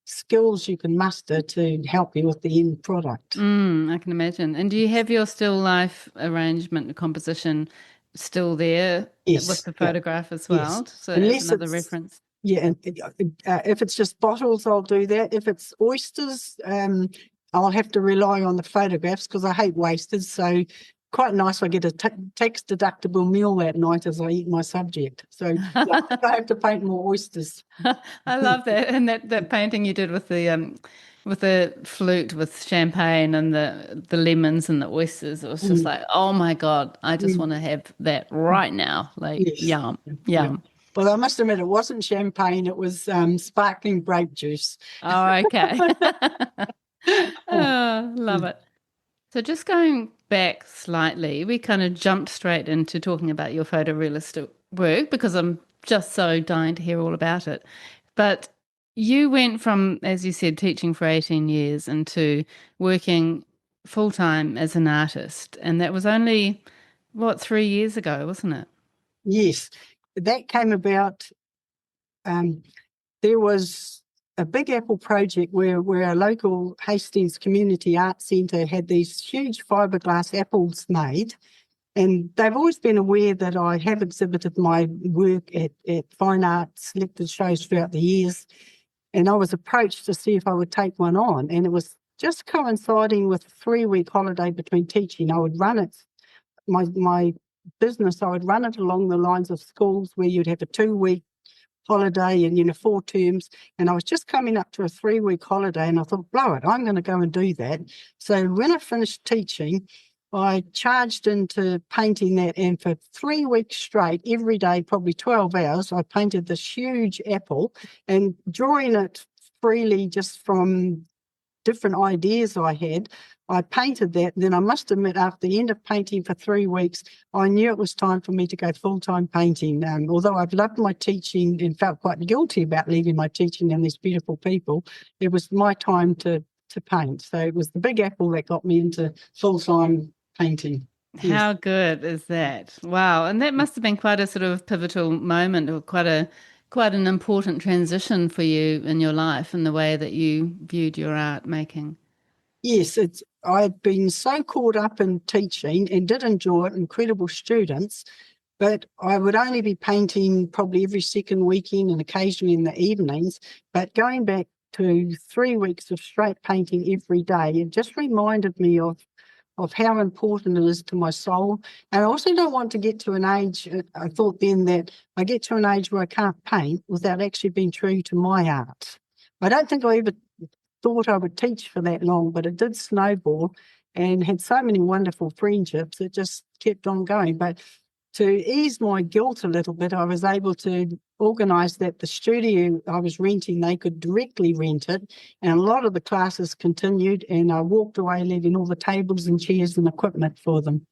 skills you can muster to help you with the end product. I can imagine. And do you have your still life arrangement and composition still there with Yes, the yeah, photograph as yes. well? So as Unless another it's, reference. yeah, and if it's just bottles, I'll do that. If it's oysters, I'll have to rely on the photographs because I hate wasted. So quite nice. I get a tax deductible meal that night as I eat my subject. So yeah, I have to paint more oysters. I love that. And that painting you did with the flute with champagne and the lemons and the oysters, it was just Mm, like, oh my God, I just want mm, to have that right now. Like yes. yum, Yeah. yum. Well, I must admit, it wasn't champagne. It was sparkling grape juice. Oh, okay. Oh, love it. So just going back slightly, we kind of jumped straight into talking about your photorealistic work because I'm just so dying to hear all about it. But you went from, as you said, teaching for 18 years into working full time as an artist. And that was only, what, 3 years ago, wasn't it? Yes, that came about. Um, there was a Big Apple project where our local Hastings Community Arts Centre had these huge fiberglass apples made. And they've always been aware that I have exhibited my work at fine arts selected shows throughout the years. And I was approached to see if I would take one on. And it was just coinciding with a 3-week holiday between teaching. I would run it, my business, I would run it along the lines of schools where you'd have a 2-week holiday and 4 terms, and I was just coming up to a 3-week holiday, and I thought, blow it, I'm going to go and do that. So when I finished teaching, I charged into painting that, and for 3 weeks straight, every day, probably 12 hours, I painted this huge apple and drawing it freely just from different ideas I had. I painted that. Then I must admit, after the end of painting for 3 weeks, I knew it was time for me to go full-time painting. Although I've loved my teaching and felt quite guilty about leaving my teaching and these beautiful people, it was my time to paint. So it was the Big Apple that got me into full-time painting. Yes. How good is that? Wow. And that must have been quite a sort of pivotal moment or quite an important transition for you in your life and the way that you viewed your art making. Yes, I'd been so caught up in teaching and did enjoy it, incredible students, but I would only be painting probably every second weekend and occasionally in the evenings. But going back to 3 weeks of straight painting every day, it just reminded me of how important it is to my soul. And I also don't want to get to an age, I thought then that I get to an age where I can't paint without actually being true to my art. I don't think I ever thought I would teach for that long, but it did snowball and had so many wonderful friendships. It just kept on going. But to ease my guilt a little bit, I was able to organise that the studio I was renting, they could directly rent it. And a lot of the classes continued, and I walked away leaving all the tables and chairs and equipment for them.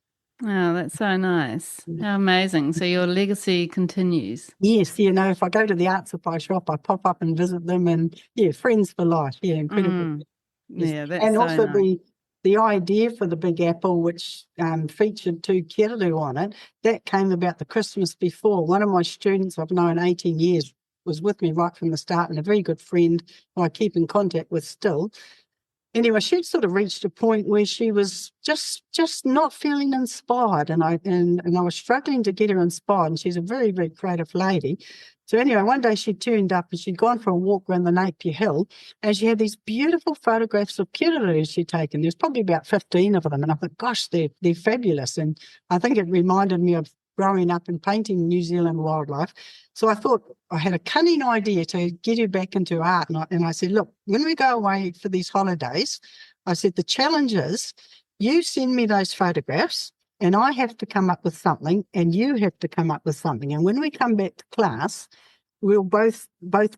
Oh, that's so nice. How amazing. So your legacy continues. Yes, if I go to the art supply shop, I pop up and visit them, and friends for life. Yeah, incredible. Mm. Yes. Yeah, that's And so also nice. the idea for the Big Apple, which featured 2 keralu on it, that came about the Christmas before. One of my students I've known 18 years was with me right from the start, and a very good friend who I keep in contact with still. Anyway, she'd sort of reached a point where she was just not feeling inspired, and I was struggling to get her inspired. And she's a very, very creative lady. So anyway, one day she turned up and she'd gone for a walk around the Napier Hill, and she had these beautiful photographs of kirarus she'd taken. There's probably about 15 of them, and I thought, gosh, they're fabulous. And I think it reminded me of growing up and painting New Zealand wildlife. So I thought I had a cunning idea to get her back into art. And I said, look, when we go away for these holidays, I said, the challenge is you send me those photographs and I have to come up with something and you have to come up with something. And when we come back to class, we'll both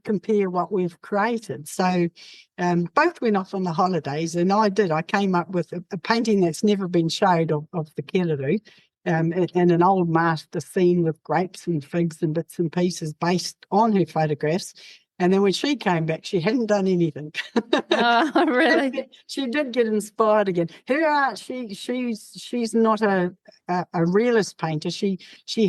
compare what we've created. So both went off on the holidays, and I did. I came up with a painting that's never been showed of the keraru, and an old master scene with grapes and figs and bits and pieces based on her photographs. And then when she came back, she hadn't done anything. Oh, really? She did get inspired again. Her art, she's not a realist painter. She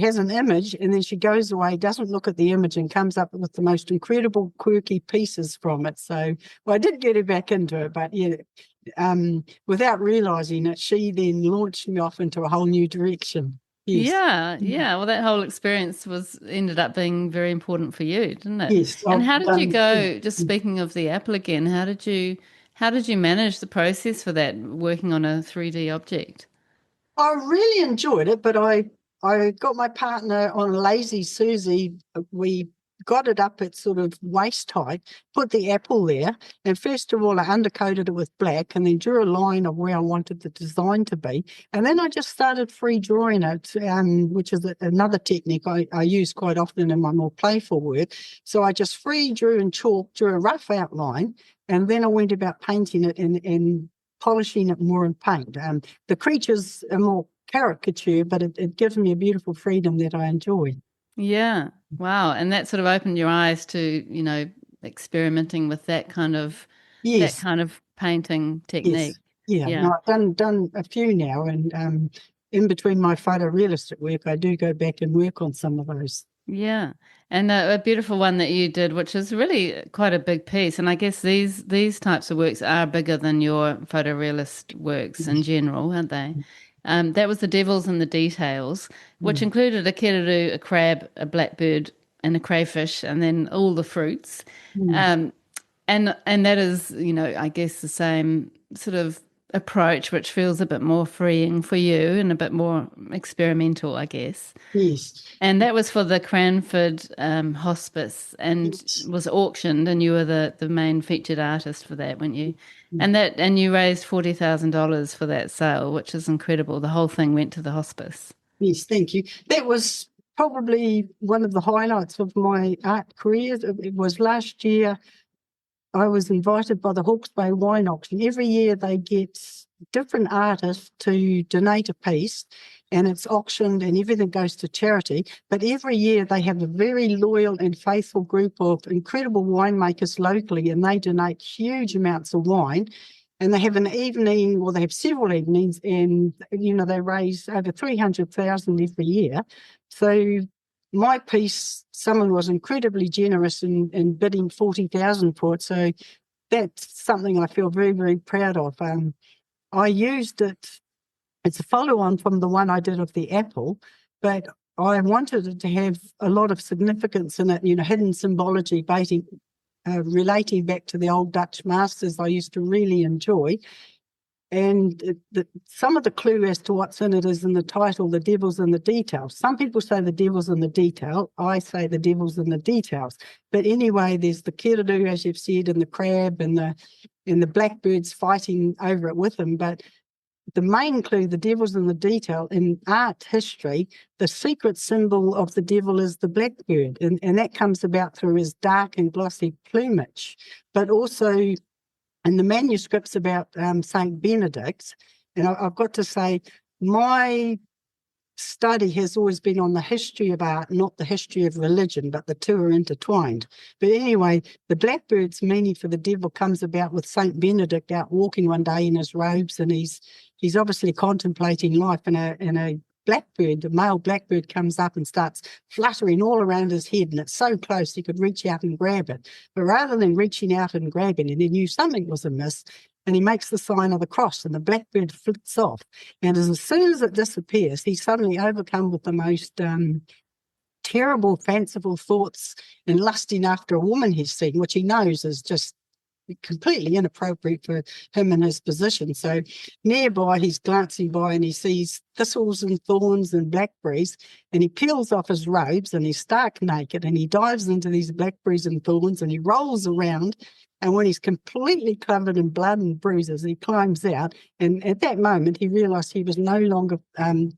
has an image, and then she goes away, doesn't look at the image, and comes up with the most incredible, quirky pieces from it. So, well, I did get her back into it, but yeah, without realising it, she then launched me off into a whole new direction. Yes. Yeah, yeah. Well, that whole experience ended up being very important for you, didn't it? Yes, And I've how did you done. go, just speaking of the apple again, how did you manage the process for that, working on a 3D object? I really enjoyed it, but I got my partner on Lazy Susie. We got it up at sort of waist height, put the apple there, and first of all I undercoated it with black and then drew a line of where I wanted the design to be. And then I just started free drawing it, which is another technique I use quite often in my more playful work. So I just free drew in chalk, drew a rough outline, and then I went about painting it and polishing it more in paint. The creatures are more caricature, but it gives me a beautiful freedom that I enjoy. Yeah. Wow. And that sort of opened your eyes to, experimenting with that Yes, kind of painting yes, technique. yeah. Yeah. No, I've done a few now, and in between my photorealistic work, I do go back and work on some of those. Yeah. And a beautiful one that you did, which is really quite a big piece. And I guess these types of works are bigger than your photorealist works in general, aren't they? That was The Devils in the Details, which Mm, included a kerru, a crab, a blackbird, and a crayfish, and then all the fruits. mm, Um, and that is, I guess the same sort of approach, which feels a bit more freeing for you and a bit more experimental, I guess. yes, And that was for the Cranford Hospice and yes, was auctioned, and you were the main featured artist for that, weren't you? mm, And you raised $40,000 for that sale, which is incredible. The whole thing went to the hospice. yes. Thank you. That was probably one of the highlights of my art career. It was last year. I was invited by the Hawke's Bay Wine Auction. Every year they get different artists to donate a piece, and it's auctioned and everything goes to charity. But every year they have a very loyal and faithful group of incredible winemakers locally, and they donate huge amounts of wine. And they have an evening, or they have several evenings, and they raise over 300,000 every year. So my piece, someone was incredibly generous in bidding 40,000 for it. So that's something I feel very, very proud of. I used it, it's a follow-on from the one I did of the apple, but I wanted it to have a lot of significance in it, hidden symbology, relating back to the old Dutch masters I used to really enjoy. And some of the clue as to what's in it is in the title, The Devil's in the Details. Some people say the devil's in the detail. I say the devil's in the details. But anyway, there's the kerru, as you've said, and the crab and the blackbirds fighting over it with them. But the main clue, the devil's in the detail, in art history, the secret symbol of the devil is the blackbird. And that comes about through his dark and glossy plumage, but also and the manuscript's about St. Benedict. And I've got to say, my study has always been on the history of art, not the history of religion, but the two are intertwined. But anyway, the blackbird's meaning for the devil comes about with St. Benedict out walking one day in his robes, and he's obviously contemplating life, and a blackbird, the male blackbird, comes up and starts fluttering all around his head, and it's so close he could reach out and grab it. But rather than reaching out and grabbing it, he knew something was amiss, and he makes the sign of the cross, and the blackbird flits off. And as soon as it disappears, he's suddenly overcome with the most terrible, fanciful thoughts and lusting after a woman he's seen, which he knows is just completely inappropriate for him in his position. So nearby, he's glancing by and he sees thistles and thorns and blackberries, and he peels off his robes and he's stark naked, and he dives into these blackberries and thorns, and he rolls around. And when he's completely covered in blood and bruises, he climbs out. And at that moment, he realised he was no longer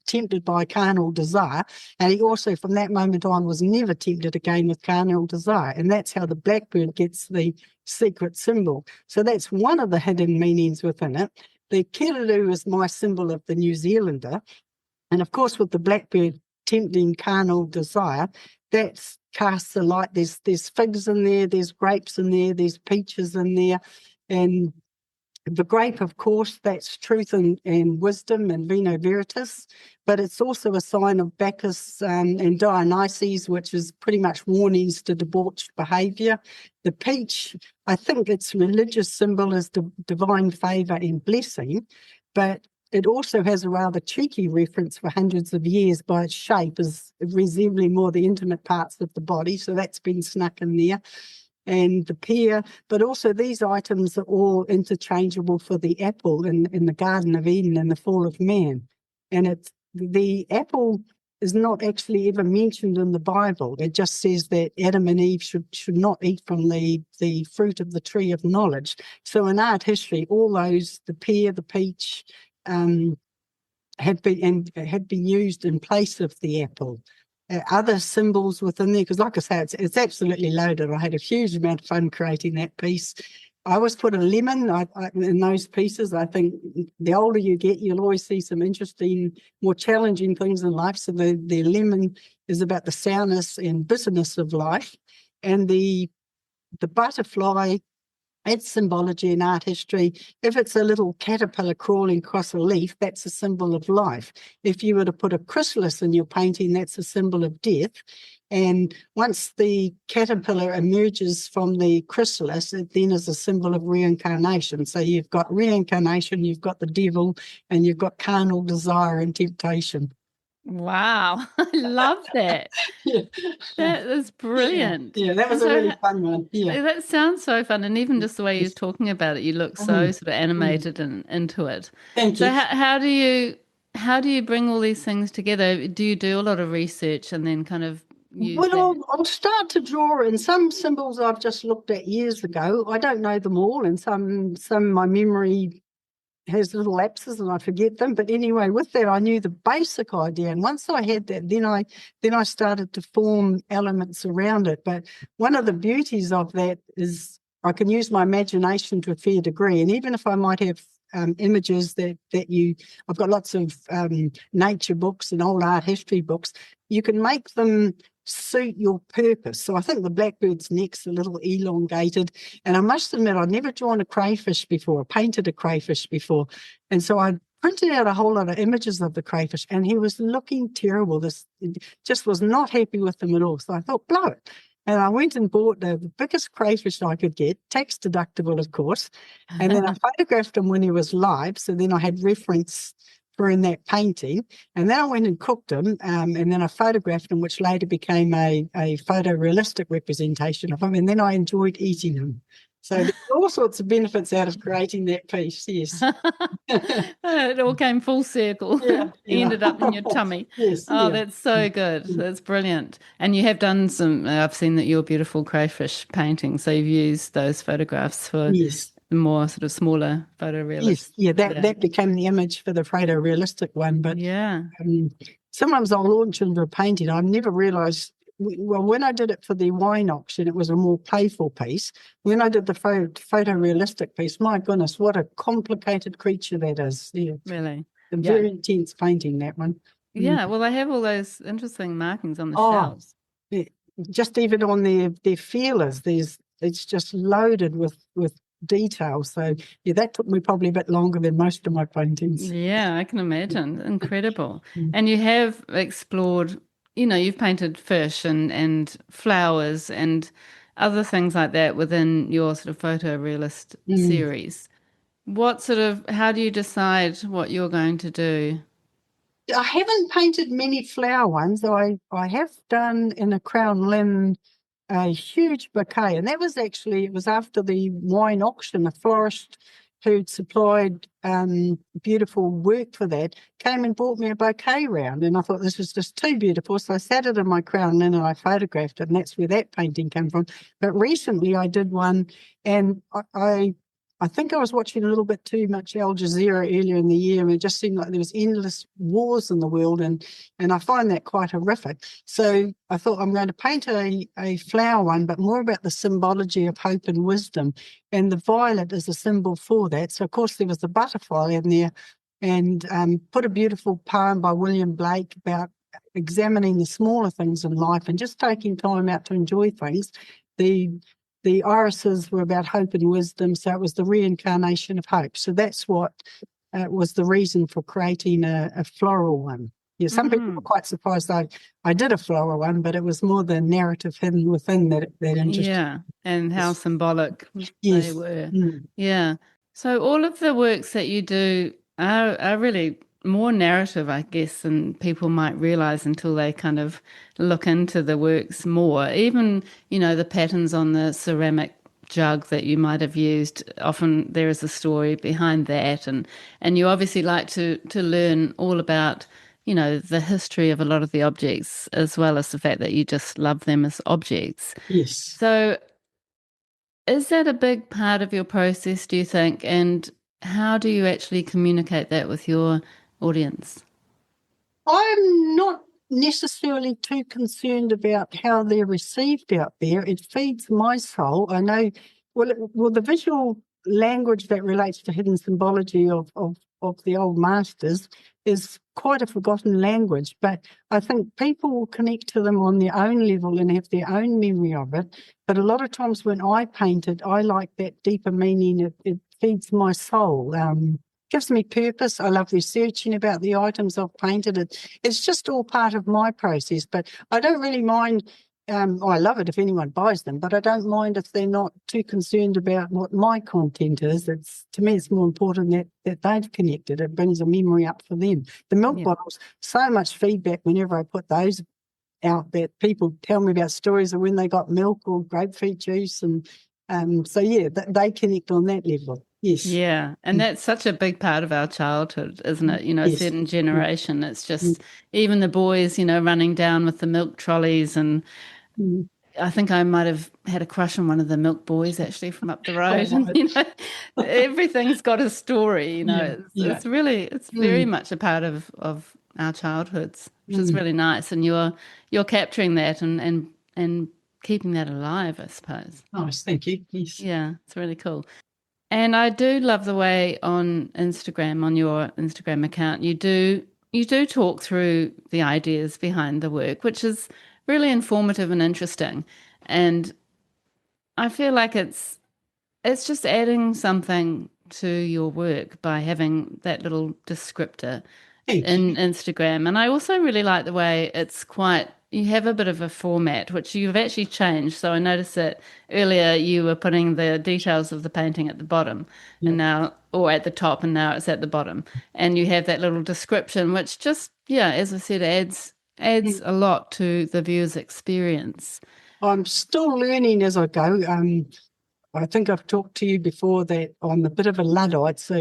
tempted by carnal desire. And he also, from that moment on, was never tempted again with carnal desire. And that's how the blackbird gets the secret symbol. So that's one of the hidden meanings within it. The kerru is my symbol of the New Zealander. And of course, with the blackbird tempting carnal desire, that casts a light. There's figs in there, there's grapes in there, there's peaches in there, and the grape, of course, that's truth and wisdom and vino veritas, but it's also a sign of Bacchus and Dionysus, which is pretty much warnings to debauched behaviour. The peach, I think its religious symbol is divine favour and blessing, but it also has a rather cheeky reference for hundreds of years by its shape as resembling more the intimate parts of the body, so that's been snuck in there. And the pear, but also these items are all interchangeable for the apple in the Garden of Eden and the fall of man. And it's the apple is not actually ever mentioned in the Bible. It just says that Adam and Eve should not eat from the fruit of the tree of knowledge. So in art history, all those, the pear, the peach, have been used in place of the apple. Other symbols within there, because like I say, it's absolutely loaded. I had a huge amount of fun creating that piece. I always put a lemon in those pieces. I think the older you get, you'll always see some interesting, more challenging things in life. So the lemon is about the sourness and bitterness of life. And the butterfly, its symbology in art history, if it's a little caterpillar crawling across a leaf, that's a symbol of life. If you were to put a chrysalis in your painting, that's a symbol of death. And once the caterpillar emerges from the chrysalis, it then is a symbol of reincarnation. So you've got reincarnation, you've got the devil, and you've got carnal desire and temptation. Wow, I love that. Yeah. That is brilliant. Yeah, that was a really fun one. Yeah. That sounds so fun. And even just the way you're talking about it, you look so sort of animated and into it. Thank So you. how do you bring all these things together? Do you do a lot of research and then kind of use that? Well, I'll start to draw in some symbols I've just looked at years ago. I don't know them all, and some my memory has little lapses and I forget them. But anyway, with that, I knew the basic idea, and once I had that, then I started to form elements around it. But one of the beauties of that is I can use my imagination to a fair degree, and even if I might have images I've got lots of nature books and old art history books, you can make them suit your purpose. So I think the blackbird's neck's a little elongated, and I must admit I'd never drawn a crayfish before, painted a crayfish before, and so I printed out a whole lot of images of the crayfish, and he was looking terrible. Just was not happy with them at all. So I thought, blow it. And I went and bought the biggest crayfish I could get, tax deductible, of course. And then I photographed him when he was live. So then I had reference for in that painting. And then I went and cooked him. And then I photographed him, which later became a photorealistic representation of him. And then I enjoyed eating him. So there's all sorts of benefits out of creating that piece, yes. It all came full circle. Yeah. Ended up in your tummy. Yes. Oh, that's so good. That's brilliant. And you have done I've seen that your beautiful crayfish painting. So you've used those photographs for yes. the more sort of smaller photorealistic. Yes, yeah, that became the image for the photorealistic one. But yeah, sometimes I'll launch into a painting. I've never realised. Well, when I did it for the wine auction, it was a more playful piece. When I did the photorealistic piece, my goodness, what a complicated creature that is. Yeah. Really. Very intense painting, that one. Yeah, well, they have all those interesting markings on the shells. Yeah. Just even on their feelers, it's just loaded with detail. So, yeah, that took me probably a bit longer than most of my paintings. Yeah, I can imagine. Incredible. And you have explored, you've painted fish and flowers and other things like that within your sort of photorealist series. How do you decide what you're going to do? I haven't painted many flower ones. I have done in a crown linen a huge bouquet, and that was it was after the wine auction. A florist who'd supplied beautiful work for that came and bought me a bouquet round, and I thought this was just too beautiful, so I sat it in my crown linen and I photographed it, and that's where that painting came from. But recently I did one, and I think I was watching a little bit too much Al Jazeera earlier in the year, and it just seemed like there was endless wars in the world, and I find that quite horrific. So I thought I'm going to paint a flower one, but more about the symbology of hope and wisdom. And the violet is a symbol for that. So, of course, there was the butterfly in there, and put a beautiful poem by William Blake about examining the smaller things in life and just taking time out to enjoy things. The irises were about hope and wisdom, so it was the reincarnation of hope. So that's what was the reason for creating a floral one. Yeah, some people were quite surprised I did a floral one, but it was more the narrative hidden within that interested. Yeah, and how symbolic Yes. they were. Yeah. So all of the works that you do are really more narrative, I guess, than people might realize until they kind of look into the works more. Even, the patterns on the ceramic jug that you might have used, often there is a story behind that. And you obviously like to learn all about, the history of a lot of the objects, as well as the fact that you just love them as objects. Yes. So is that a big part of your process, do you think? And how do you actually communicate that with your audience? I'm not necessarily too concerned about how they're received out there. It feeds my soul. I know, well, the visual language that relates to hidden symbology of the old masters is quite a forgotten language, but I think people will connect to them on their own level and have their own memory of it. But a lot of times when I paint it, I like that deeper meaning. It feeds my soul. Gives me purpose. I love researching about the items I've painted. It's just all part of my process, but I don't really mind. I love it if anyone buys them, but I don't mind if they're not too concerned about what my content is. To me, it's more important that they've connected. It brings a memory up for them. The milk bottles, so much feedback whenever I put those out that people tell me about stories of when they got milk or grapefruit juice. And so, yeah, they connect on that level. Yes. Yeah. And that's such a big part of our childhood, isn't it? A Yes. certain generation. It's just even the boys, running down with the milk trolleys. And I think I might have had a crush on one of the milk boys actually from up the road. Oh, And, everything's got a story, It's really, it's very much a part of our childhoods, which is really nice. And you're capturing that and keeping that alive, I suppose. Nice, thank you. Yes. Yeah, it's really cool. And I do love the way on Instagram, on your Instagram account, you do talk through the ideas behind the work, which is really informative and interesting. And I feel like it's just adding something to your work by having that little descriptor in Instagram. And I also really like the way you have a bit of a format, which you've actually changed. So I noticed that earlier you were putting the details of the painting at the bottom and now, or at the top, and now it's at the bottom. And you have that little description, which just, as I said, adds a lot to the viewer's experience. I'm still learning as I go. I think I've talked to you before that I'm a bit of a Luddite, so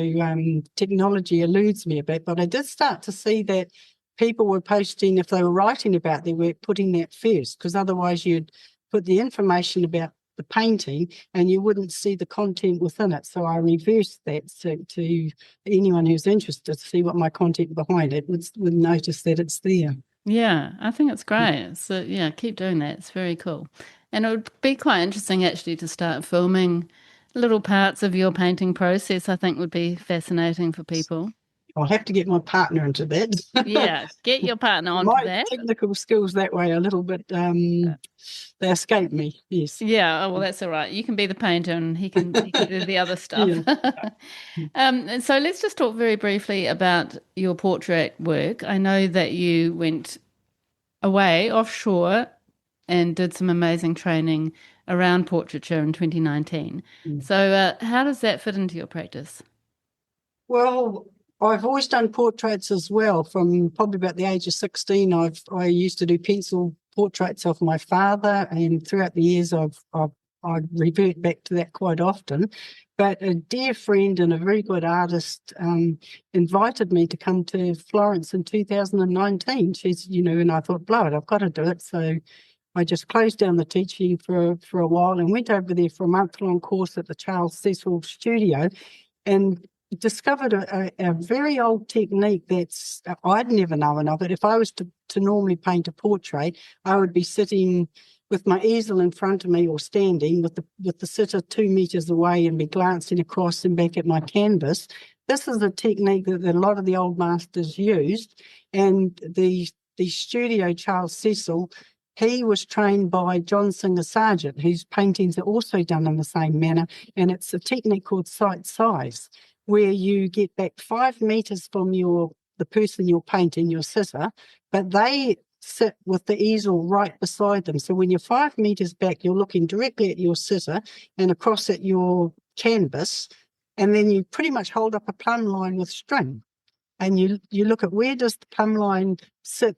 technology eludes me a bit. But I did start to see that people were posting, if they were writing about their work, putting that first, because otherwise you'd put the information about the painting and you wouldn't see the content within it. So I reversed that to anyone who's interested to see what my content behind it would notice that it's there. Yeah, I think it's great. So keep doing that. It's very cool. And it would be quite interesting actually to start filming little parts of your painting process. I think would be fascinating for people. I'll have to get my partner into that. Yeah, get your partner onto that. My technical skills that way are a little bit, they escape me, yes. Yeah, well, that's all right. You can be the painter and he can do the other stuff. And so let's just talk very briefly about your portrait work. I know that you went away offshore and did some amazing training around portraiture in 2019. So how does that fit into your practice? Well, I've always done portraits as well. From probably about the age of 16, I used to do pencil portraits of my father, and throughout the years I revert back to that quite often. But a dear friend and a very good artist invited me to come to Florence in 2019. She's, and I thought, blow it, I've got to do it. So I just closed down the teaching for a while and went over there for a month-long course at the Charles Cecil Studio and discovered a very old technique that's I'd never known of it. If I was to normally paint a portrait, I would be sitting with my easel in front of me or standing with the sitter 2 meters away and be glancing across and back at my canvas. This is a technique that a lot of the old masters used, and the the studio, Charles Cecil, he was trained by John Singer Sargent, whose paintings are also done in the same manner, and it's a technique called sight size, where you get back 5 meters from the person you're painting, your sitter, but they sit with the easel right beside them. So when you're 5 meters back, you're looking directly at your sitter and across at your canvas, and then you pretty much hold up a plumb line with string, and you look at where does the plumb line sit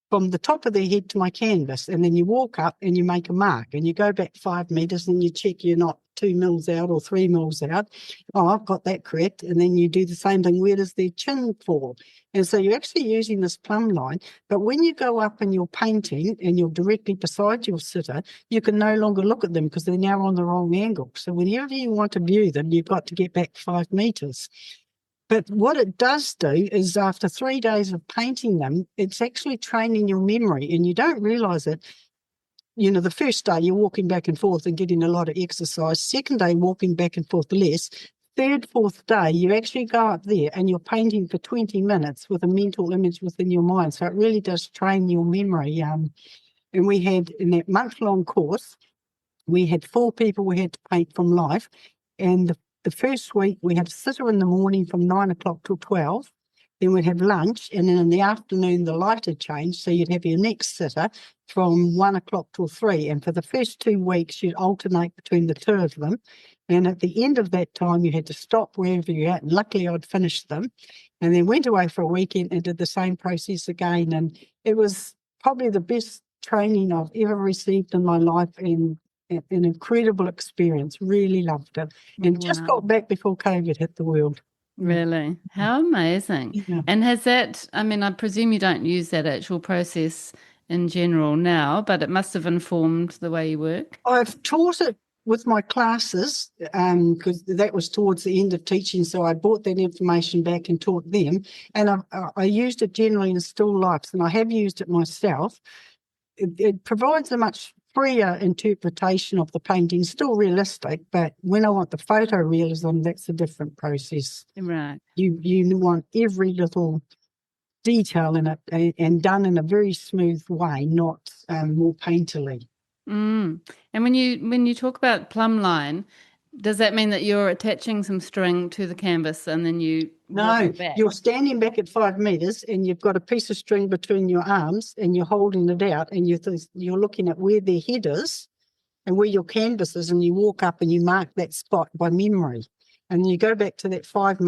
from the top of their head to my canvas, and then you walk up and you make a mark, and you go back 5 meters and you check you're not 2 mils out or 3 mils out. Oh, I've got that correct. And then you do the same thing. Where does their chin fall? And so you're actually using this plumb line. But when you go up and you're painting and you're directly beside your sitter, you can no longer look at them because they're now on the wrong angle. So whenever you want to view them, you've got to get back 5 meters. But what it does do is after 3 days of painting them, it's actually training your memory, and you don't realise it. You know, the first day you're walking back and forth and getting a lot of exercise. Second day, walking back and forth less. Third, fourth day, you actually go up there and you're painting for 20 minutes with a mental image within your mind. So it really does train your memory. And we had, in that month-long course, we had 4 people we had to paint from life. And the first week, we had a sitter in the morning from 9 o'clock till 12. Then we'd have lunch, and then in the afternoon, the light had changed. So you'd have your next sitter from 1 o'clock till 3. And for the first 2 weeks, you'd alternate between the 2 of them. And at the end of that time, you had to stop wherever you're at. And luckily, I'd finished them. And then went away for a weekend and did the same process again. And it was probably the best training I've ever received in my life, and an incredible experience. Really loved it. And just got back before COVID hit the world. Really? How amazing. Yeah. And has that, I mean, I presume you don't use that actual process in general now, but it must have informed the way you work? I've taught it with my classes because that was towards the end of teaching, so I brought that information back and taught them. And I used it generally in still lifes, and I have used it myself. It provides a much freer interpretation of the painting, still realistic, but when I want the photorealism, that's a different process. Right. You want every little detail in it and done in a very smooth way, not more painterly. And when you talk about plumb line, does that mean that you're attaching some string to the canvas and then you walk it back? You're standing back at 5 meters and you've got a piece of string between your arms and you're holding it out, and you're looking at where their head is and where your canvas is, and you walk up and you mark that spot by memory. And you go back to that 5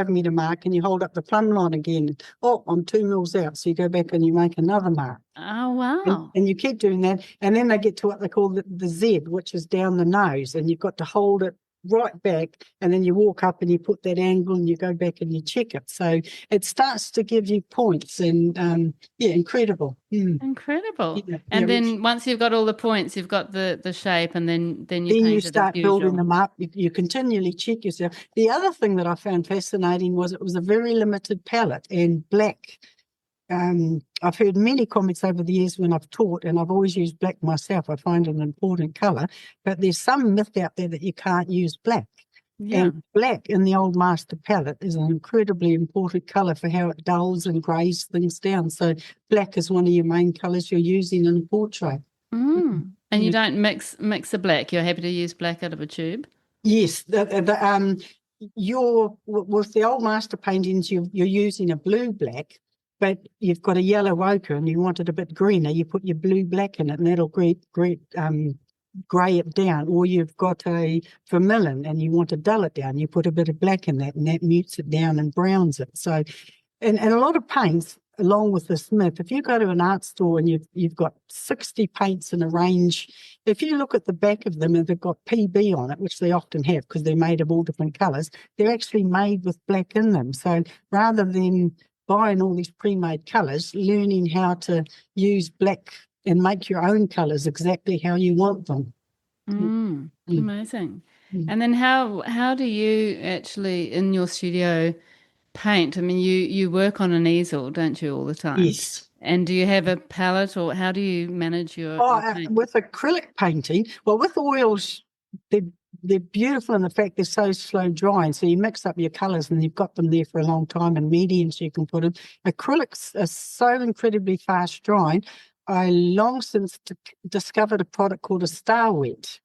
meter mark, and you hold up the plumb line again. Oh, I'm 2 mils out. So you go back and you make another mark. Oh, wow. And you keep doing that. And then they get to what they call the Z, which is down the nose. And you've got to hold it right back. And then you walk up and you put that angle and you go back and you check it. So it starts to give you points. And incredible. Incredible. And then once you've got all the points, you've got the shape, and then you start building them up. You continually check yourself. The other thing that I found fascinating was it was a very limited palette, and black. I've heard many comments over the years when I've taught, and I've always used black myself. I find it an important colour, but there's some myth out there that you can't use black. Yeah. And black in the old master palette is an incredibly important colour for how it dulls and greys things down. So black is one of your main colours you're using in a portrait. And you don't mix the black. You're happy to use black out of a tube? Yes. With the old master paintings, you're using a blue-black, but you've got a yellow ochre and you want it a bit greener. You put your blue-black in it, and that'll grey it down. Or you've got a vermilion and you want to dull it down. You put a bit of black in that, and that mutes it down and browns it. So, and a lot of paints, along with this myth, if you go to an art store and you've got 60 paints in a range, if you look at the back of them and they've got PB on it, which they often have because they're made of all different colours, they're actually made with black in them. So rather than buying all these pre-made colours, learning how to use black and make your own colours exactly how you want them. Amazing. And then how do you actually, in your studio, paint? I mean, you work on an easel, don't you, all the time? Yes. And do you have a palette, or how do you manage your paint? With acrylic painting, well, with oils, they're they're beautiful in the fact they're so slow drying. So you mix up your colours and you've got them there for a long time, and mediums you can put in. Acrylics are so incredibly fast drying. I long since discovered a product called a Star Wet.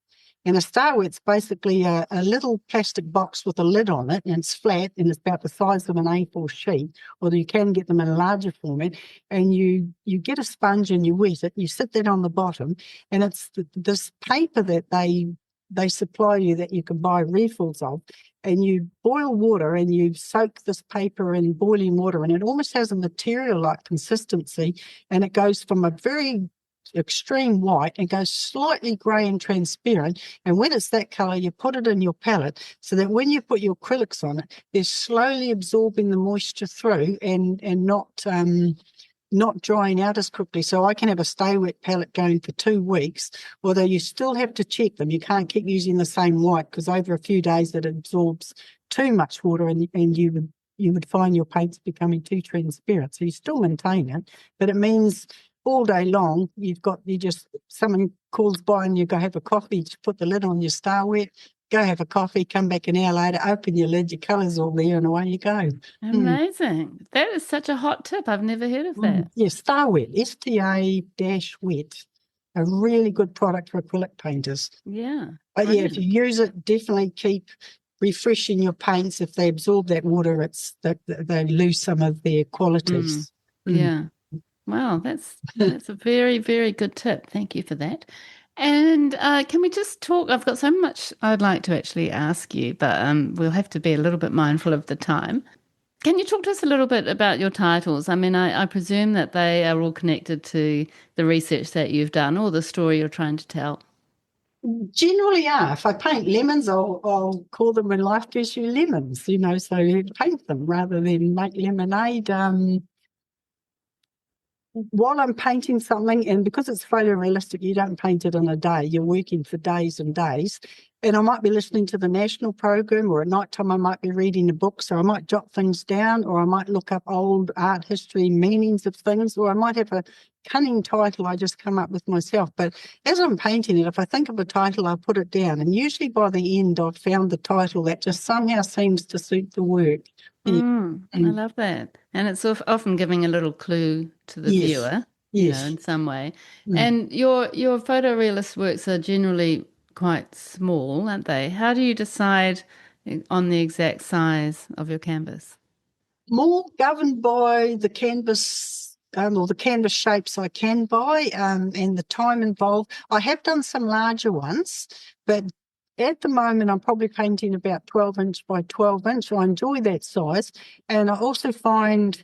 And a Star Wet's basically a little plastic box with a lid on it, and it's flat and it's about the size of an A4 sheet, or you can get them in a larger format. And you get a sponge and you wet it, you sit that on the bottom, and it's this paper that they supply you that you can buy refills of, and you boil water and you soak this paper in boiling water, and it almost has a material-like consistency, and it goes from a very extreme white and goes slightly grey and transparent, and when it's that colour you put it in your palette so that when you put your acrylics on it, they're slowly absorbing the moisture through and not drying out as quickly. So I can have a Stay Wet palette going for 2 weeks, although you still have to check them. You can't keep using the same white, because over a few days it absorbs too much water, and you would find your paints becoming too transparent. So you still maintain it, but it means all day long someone calls by and you go have a coffee, just put the lid on your Star Wet, go have a coffee, come back an hour later, open your lid, your colour's all there, and away you go. Amazing. That is such a hot tip. I've never heard of that. Yeah, Star Wet, STA-Wet, a really good product for acrylic painters. Yeah. But yeah, if you use it, definitely keep refreshing your paints. If they absorb that water, they lose some of their qualities. Yeah. Wow, that's a very, very good tip. Thank you for that. And can we just talk? I've got so much I'd like to actually ask you, but we'll have to be a little bit mindful of the time. Can you talk to us a little bit about your titles? I mean, I presume that they are all connected to the research that you've done or the story you're trying to tell. Generally, yeah. If I paint lemons, I'll call them When Life Gives You Lemons, so you paint them rather than make lemonade. While I'm painting something, and because it's photorealistic, you don't paint it in a day. You're working for days and days. And I might be listening to the national program, or at night time I might be reading a book, so I might jot things down, or I might look up old art history meanings of things, or I might have a cunning title I just come up with myself. But as I'm painting it, if I think of a title, I put it down. And usually by the end, I've found the title that just somehow seems to suit the work. I love that. And it's often giving a little clue to the viewer, in some way. And your photorealist works are generally quite small, aren't they? How do you decide on the exact size of your canvas? More governed by the canvas or the canvas shapes I can buy and the time involved. I have done some larger ones, but at the moment I'm probably painting about 12 inch by 12 inch. I enjoy that size. And I also find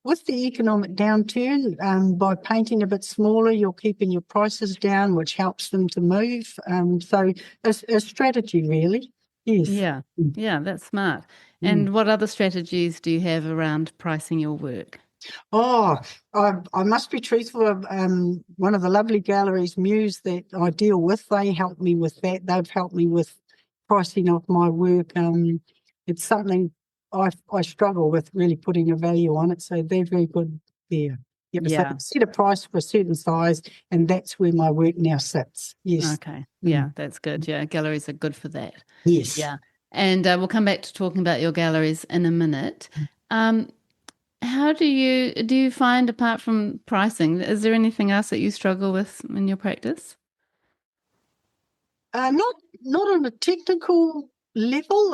with the economic downturn, by painting a bit smaller, you're keeping your prices down, which helps them to move. So a strategy, really. Yes. Yeah, that's smart. And what other strategies do you have around pricing your work? Oh, I must be truthful. One of the lovely galleries, Muse, that I deal with, they help me with that. They've helped me with pricing of my work. It's something I struggle with really putting a value on it, so they're very good there. Yep, so I set a price for a certain size, and that's where my work now sits. Yes. Okay. Yeah, that's good. Yeah, galleries are good for that. Yes. Yeah. And we'll come back to talking about your galleries in a minute. How do you find, apart from pricing, is there anything else that you struggle with in your practice? Not on a technical level.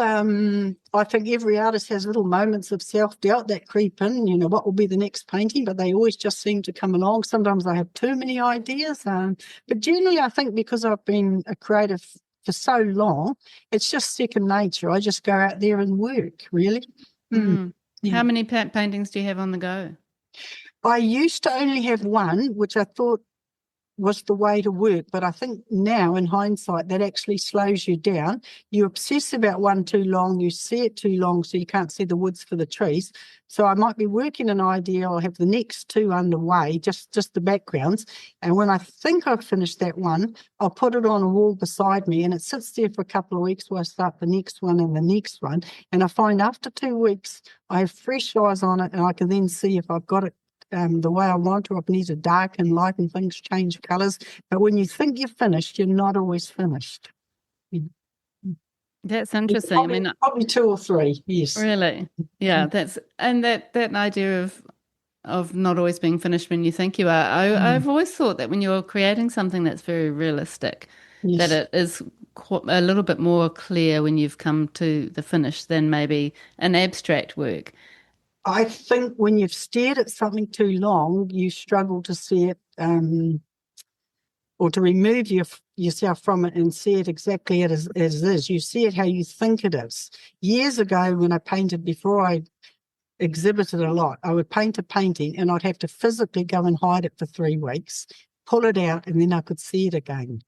I think every artist has little moments of self-doubt that creep in, what will be the next painting, but they always just seem to come along. Sometimes I have too many ideas. But generally I think because I've been a creative for so long, it's just second nature. I just go out there and work, really. Yeah. How many paintings do you have on the go? I used to only have one, which I thought was the way to work. But I think now, in hindsight, that actually slows you down. You obsess about one too long, you see it too long, so you can't see the woods for the trees. So I might be working an idea, I'll have the next two underway, just the backgrounds. And when I think I've finished that one, I'll put it on a wall beside me, and it sits there for a couple of weeks while I start the next one and the next one. And I find after 2 weeks, I have fresh eyes on it, and I can then see if I've got it the way I want to, if I need to darken, lighten things, change colours. But when you think you're finished, you're not always finished. That's interesting. I Probably, mean, probably two or three, yes. really, yeah, that idea of not always being finished when you think you are. Mm. I've always thought that when you're creating something that's very realistic, that Yes. it is a little bit more clear when you've come to the finish than maybe an abstract work. I think when you've stared at something too long, you struggle to see it, or to remove yourself from it and see it exactly as it is. You see it how you think it is. Years ago, when I painted, before I exhibited a lot, I would paint a painting and I'd have to physically go and hide it for 3 weeks, pull it out, and then I could see it again.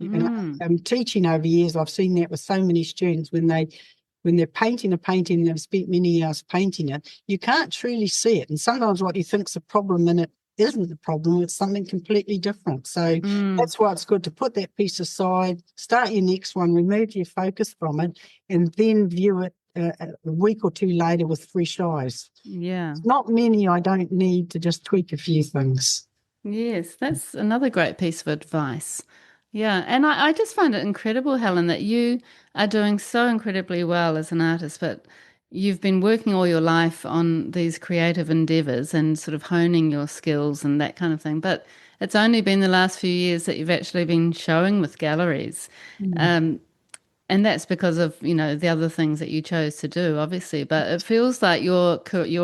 And Mm, I'm teaching over years. I've seen that with so many students when they're painting a painting, they've spent many hours painting it, you can't truly see it. And sometimes what you think's a problem in it isn't the problem, it's something completely different. So mm, that's why it's good to put that piece aside, start your next one, remove your focus from it, and then view it a week or two later with fresh eyes. yeah. Not many I don't need to just tweak a few things. Yes, that's another great piece of advice. Yeah, and I just find it incredible, Helen, that you are doing so incredibly well as an artist, but you've been working all your life on these creative endeavors and sort of honing your skills and that kind of thing. But it's only been the last few years that you've actually been showing with galleries. Mm. Um, and that's because of, the other things that you chose to do, obviously. But it feels like your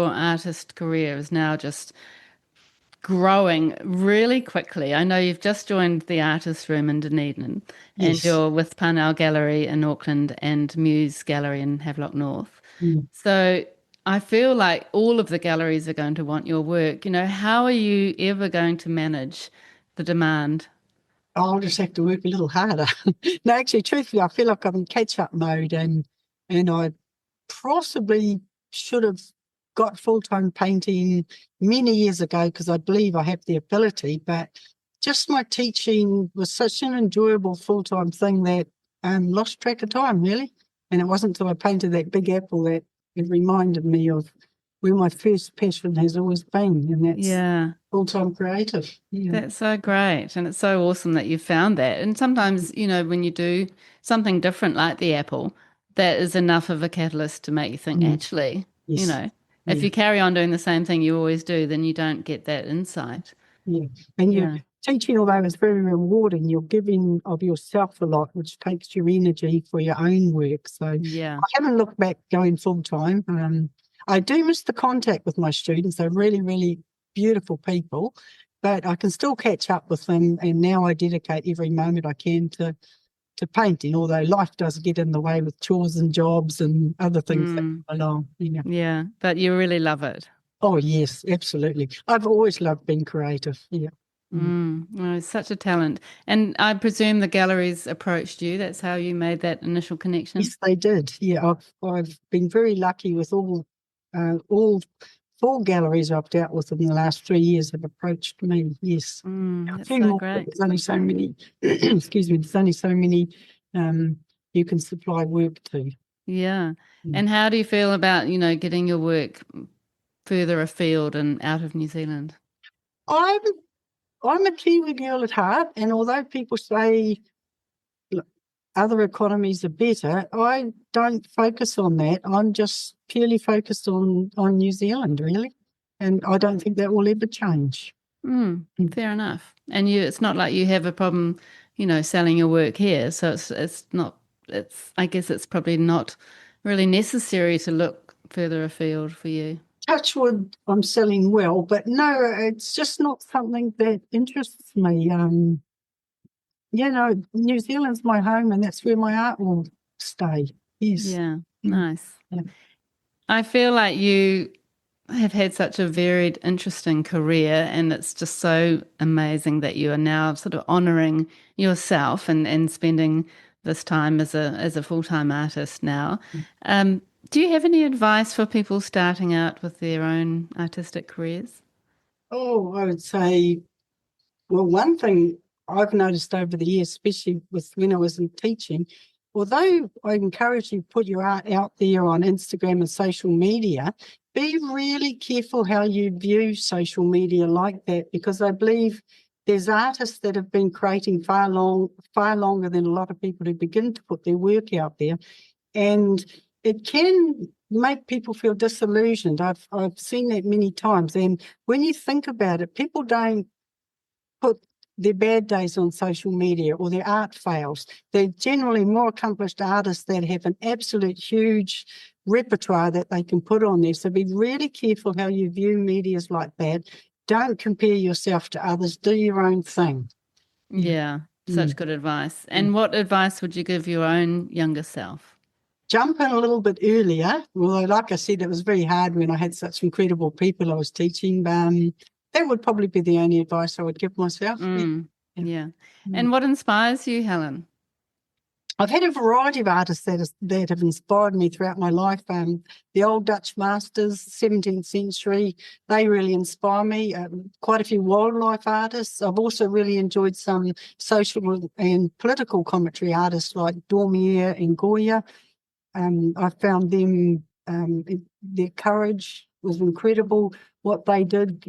artist career is now just growing really quickly. I know you've just joined the Artist Room in Dunedin and Yes. you're with Parnell Gallery in Auckland and Muse Gallery in Havelock North. Mm. So I feel like all of the galleries are going to want your work. How are you ever going to manage the demand? I'll just have to work a little harder. No, actually, truthfully, I feel like I'm in catch-up mode, and I possibly should have got full-time painting many years ago because I believe I have the ability, but just my teaching was such an enjoyable full-time thing that I lost track of time, really. And it wasn't until I painted that big apple that it reminded me of where my first passion has always been, and that's Yeah. full-time creative. Yeah. That's so great. And it's so awesome that you found that. And sometimes, when you do something different like the apple, that is enough of a catalyst to make you think, Mm. actually, Yes. if Yeah. you carry on doing the same thing you always do, then you don't get that insight. Yeah. And you Yeah. teaching, although it's very rewarding, you're giving of yourself a lot, which takes your energy for your own work. So I Yeah. haven't looked back going full time. I do miss the contact with my students. They're really, really beautiful people, but I can still catch up with them. And now I dedicate every moment I can to painting, although life does get in the way with chores and jobs and other things that Mm, come along. Yeah. yeah. But you really love it. Oh, yes, absolutely. I've always loved being creative. Yeah. Mm. Oh, it's such a talent. And I presume the galleries approached you. That's how you made that initial connection. Yes, they did. Yeah, I've been very lucky with all four galleries I've dealt with in the last 3 years have approached me. Yes, a That's few so more, but great. there's only so many. Excuse me. There's only so many you can supply work to. Yeah. Mm. And how do you feel about, getting your work further afield and out of New Zealand? I'm I'm a Kiwi girl at heart, and although people say look, other economies are better, I don't focus on that. I'm just purely focused on New Zealand, really, and I don't think that will ever change. Mm. Fair enough. And it's not like you have a problem, selling your work here. So it's not, I guess it's probably not really necessary to look further afield for you. Touchwood, I'm selling well, but no, it's just not something that interests me. New Zealand's my home, and that's where my art will stay. Yes. Yeah, Mm. nice. Yeah. I feel like you have had such a varied, interesting career, and it's just so amazing that you are now sort of honoring yourself and spending this time as a full-time artist now. Um, do you have any advice for people starting out with their own artistic careers? Oh, I would say, well, one thing I've noticed over the years, especially with when I was in teaching, although I encourage you to put your art out there on Instagram and social media, be really careful how you view social media like that, because I believe There's artists that have been creating far longer than a lot of people who begin to put their work out there. And it can make people feel disillusioned. I've seen that many times. And when you think about it, people don't put their bad days on social media or their art fails. They're generally more accomplished artists that have an absolute huge repertoire that they can put on there. So be really careful how you view medias like that. Don't compare yourself to others. Do your own thing. Yeah, such good advice. And what advice would you give your own younger self? Jump in a little bit earlier. Well, like I said, it was very hard when I had such incredible people I was teaching. That would probably be the only advice I would give myself. Yeah. And what inspires you, Helen? I've had a variety of artists that have inspired me throughout my life. The old Dutch masters, 17th century, they really inspire me. Quite a few wildlife artists. I've also really enjoyed some social and political commentary artists like Dormier and Goya. I found them, their courage was incredible. What they did,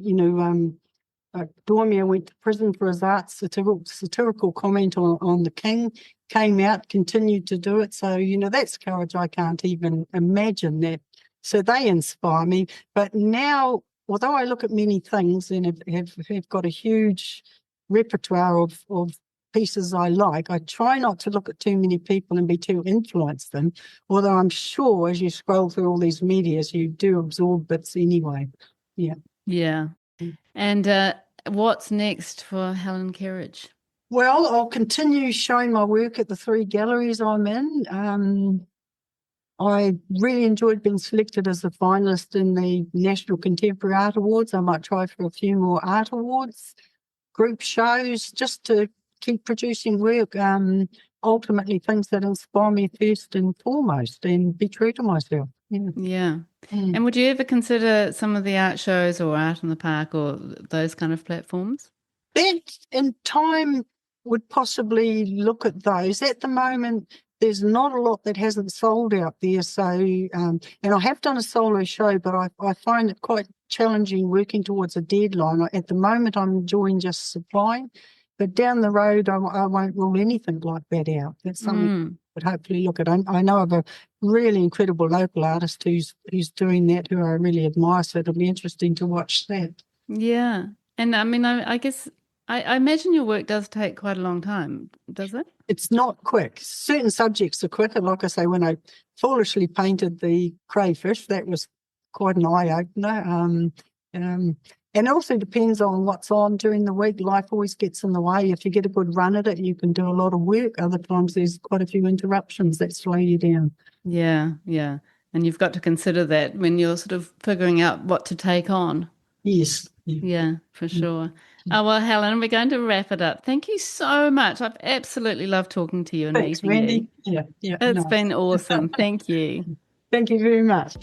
Dormier went to prison for his art, satirical comment on the king, came out, continued to do it. So, that's courage I can't even imagine that. So they inspire me. But now, although I look at many things and have got a huge repertoire of pieces I like, I try not to look at too many people and be too influenced them, although I'm sure as you scroll through all these medias, you do absorb bits anyway. Yeah. Yeah. And what's next for Helen Kerridge? Well, I'll continue showing my work at the 3 galleries I'm in. I really enjoyed being selected as a finalist in the National Contemporary Art Awards. I might try for a few more art awards, group shows, just to keep producing work. Ultimately, things that inspire me first and foremost, and be true to myself. Yeah. And would you ever consider some of the art shows or Art in the Park or those kind of platforms? That in time would possibly look at those. At the moment, there's not a lot that hasn't sold out there. So, and I have done a solo show, but I find it quite challenging working towards a deadline. At the moment, I'm enjoying just supplying, but down the road, I won't rule anything like that out. That's something I would hopefully look at. I know of a really incredible local artist who's doing that, who I really admire. So it'll be interesting to watch that. Yeah. And I mean, I guess I imagine your work does take quite a long time, does it? It's not quick. Certain subjects are quicker. Like I say, when I foolishly painted the crayfish, that was quite an eye-opener. And it also depends on what's on during the week. Life always gets in the way. If you get a good run at it, you can do a lot of work. Other times there's quite a few interruptions that slow you down. Yeah, yeah. And you've got to consider that when you're sort of figuring out what to take on. Yes. Yeah, for sure. Oh, well, Helen, we're going to wrap it up. Thank you so much. I've absolutely loved talking to you and Thanks, meeting Randy. you. Yeah. It's been awesome. Thank you. Thank you very much.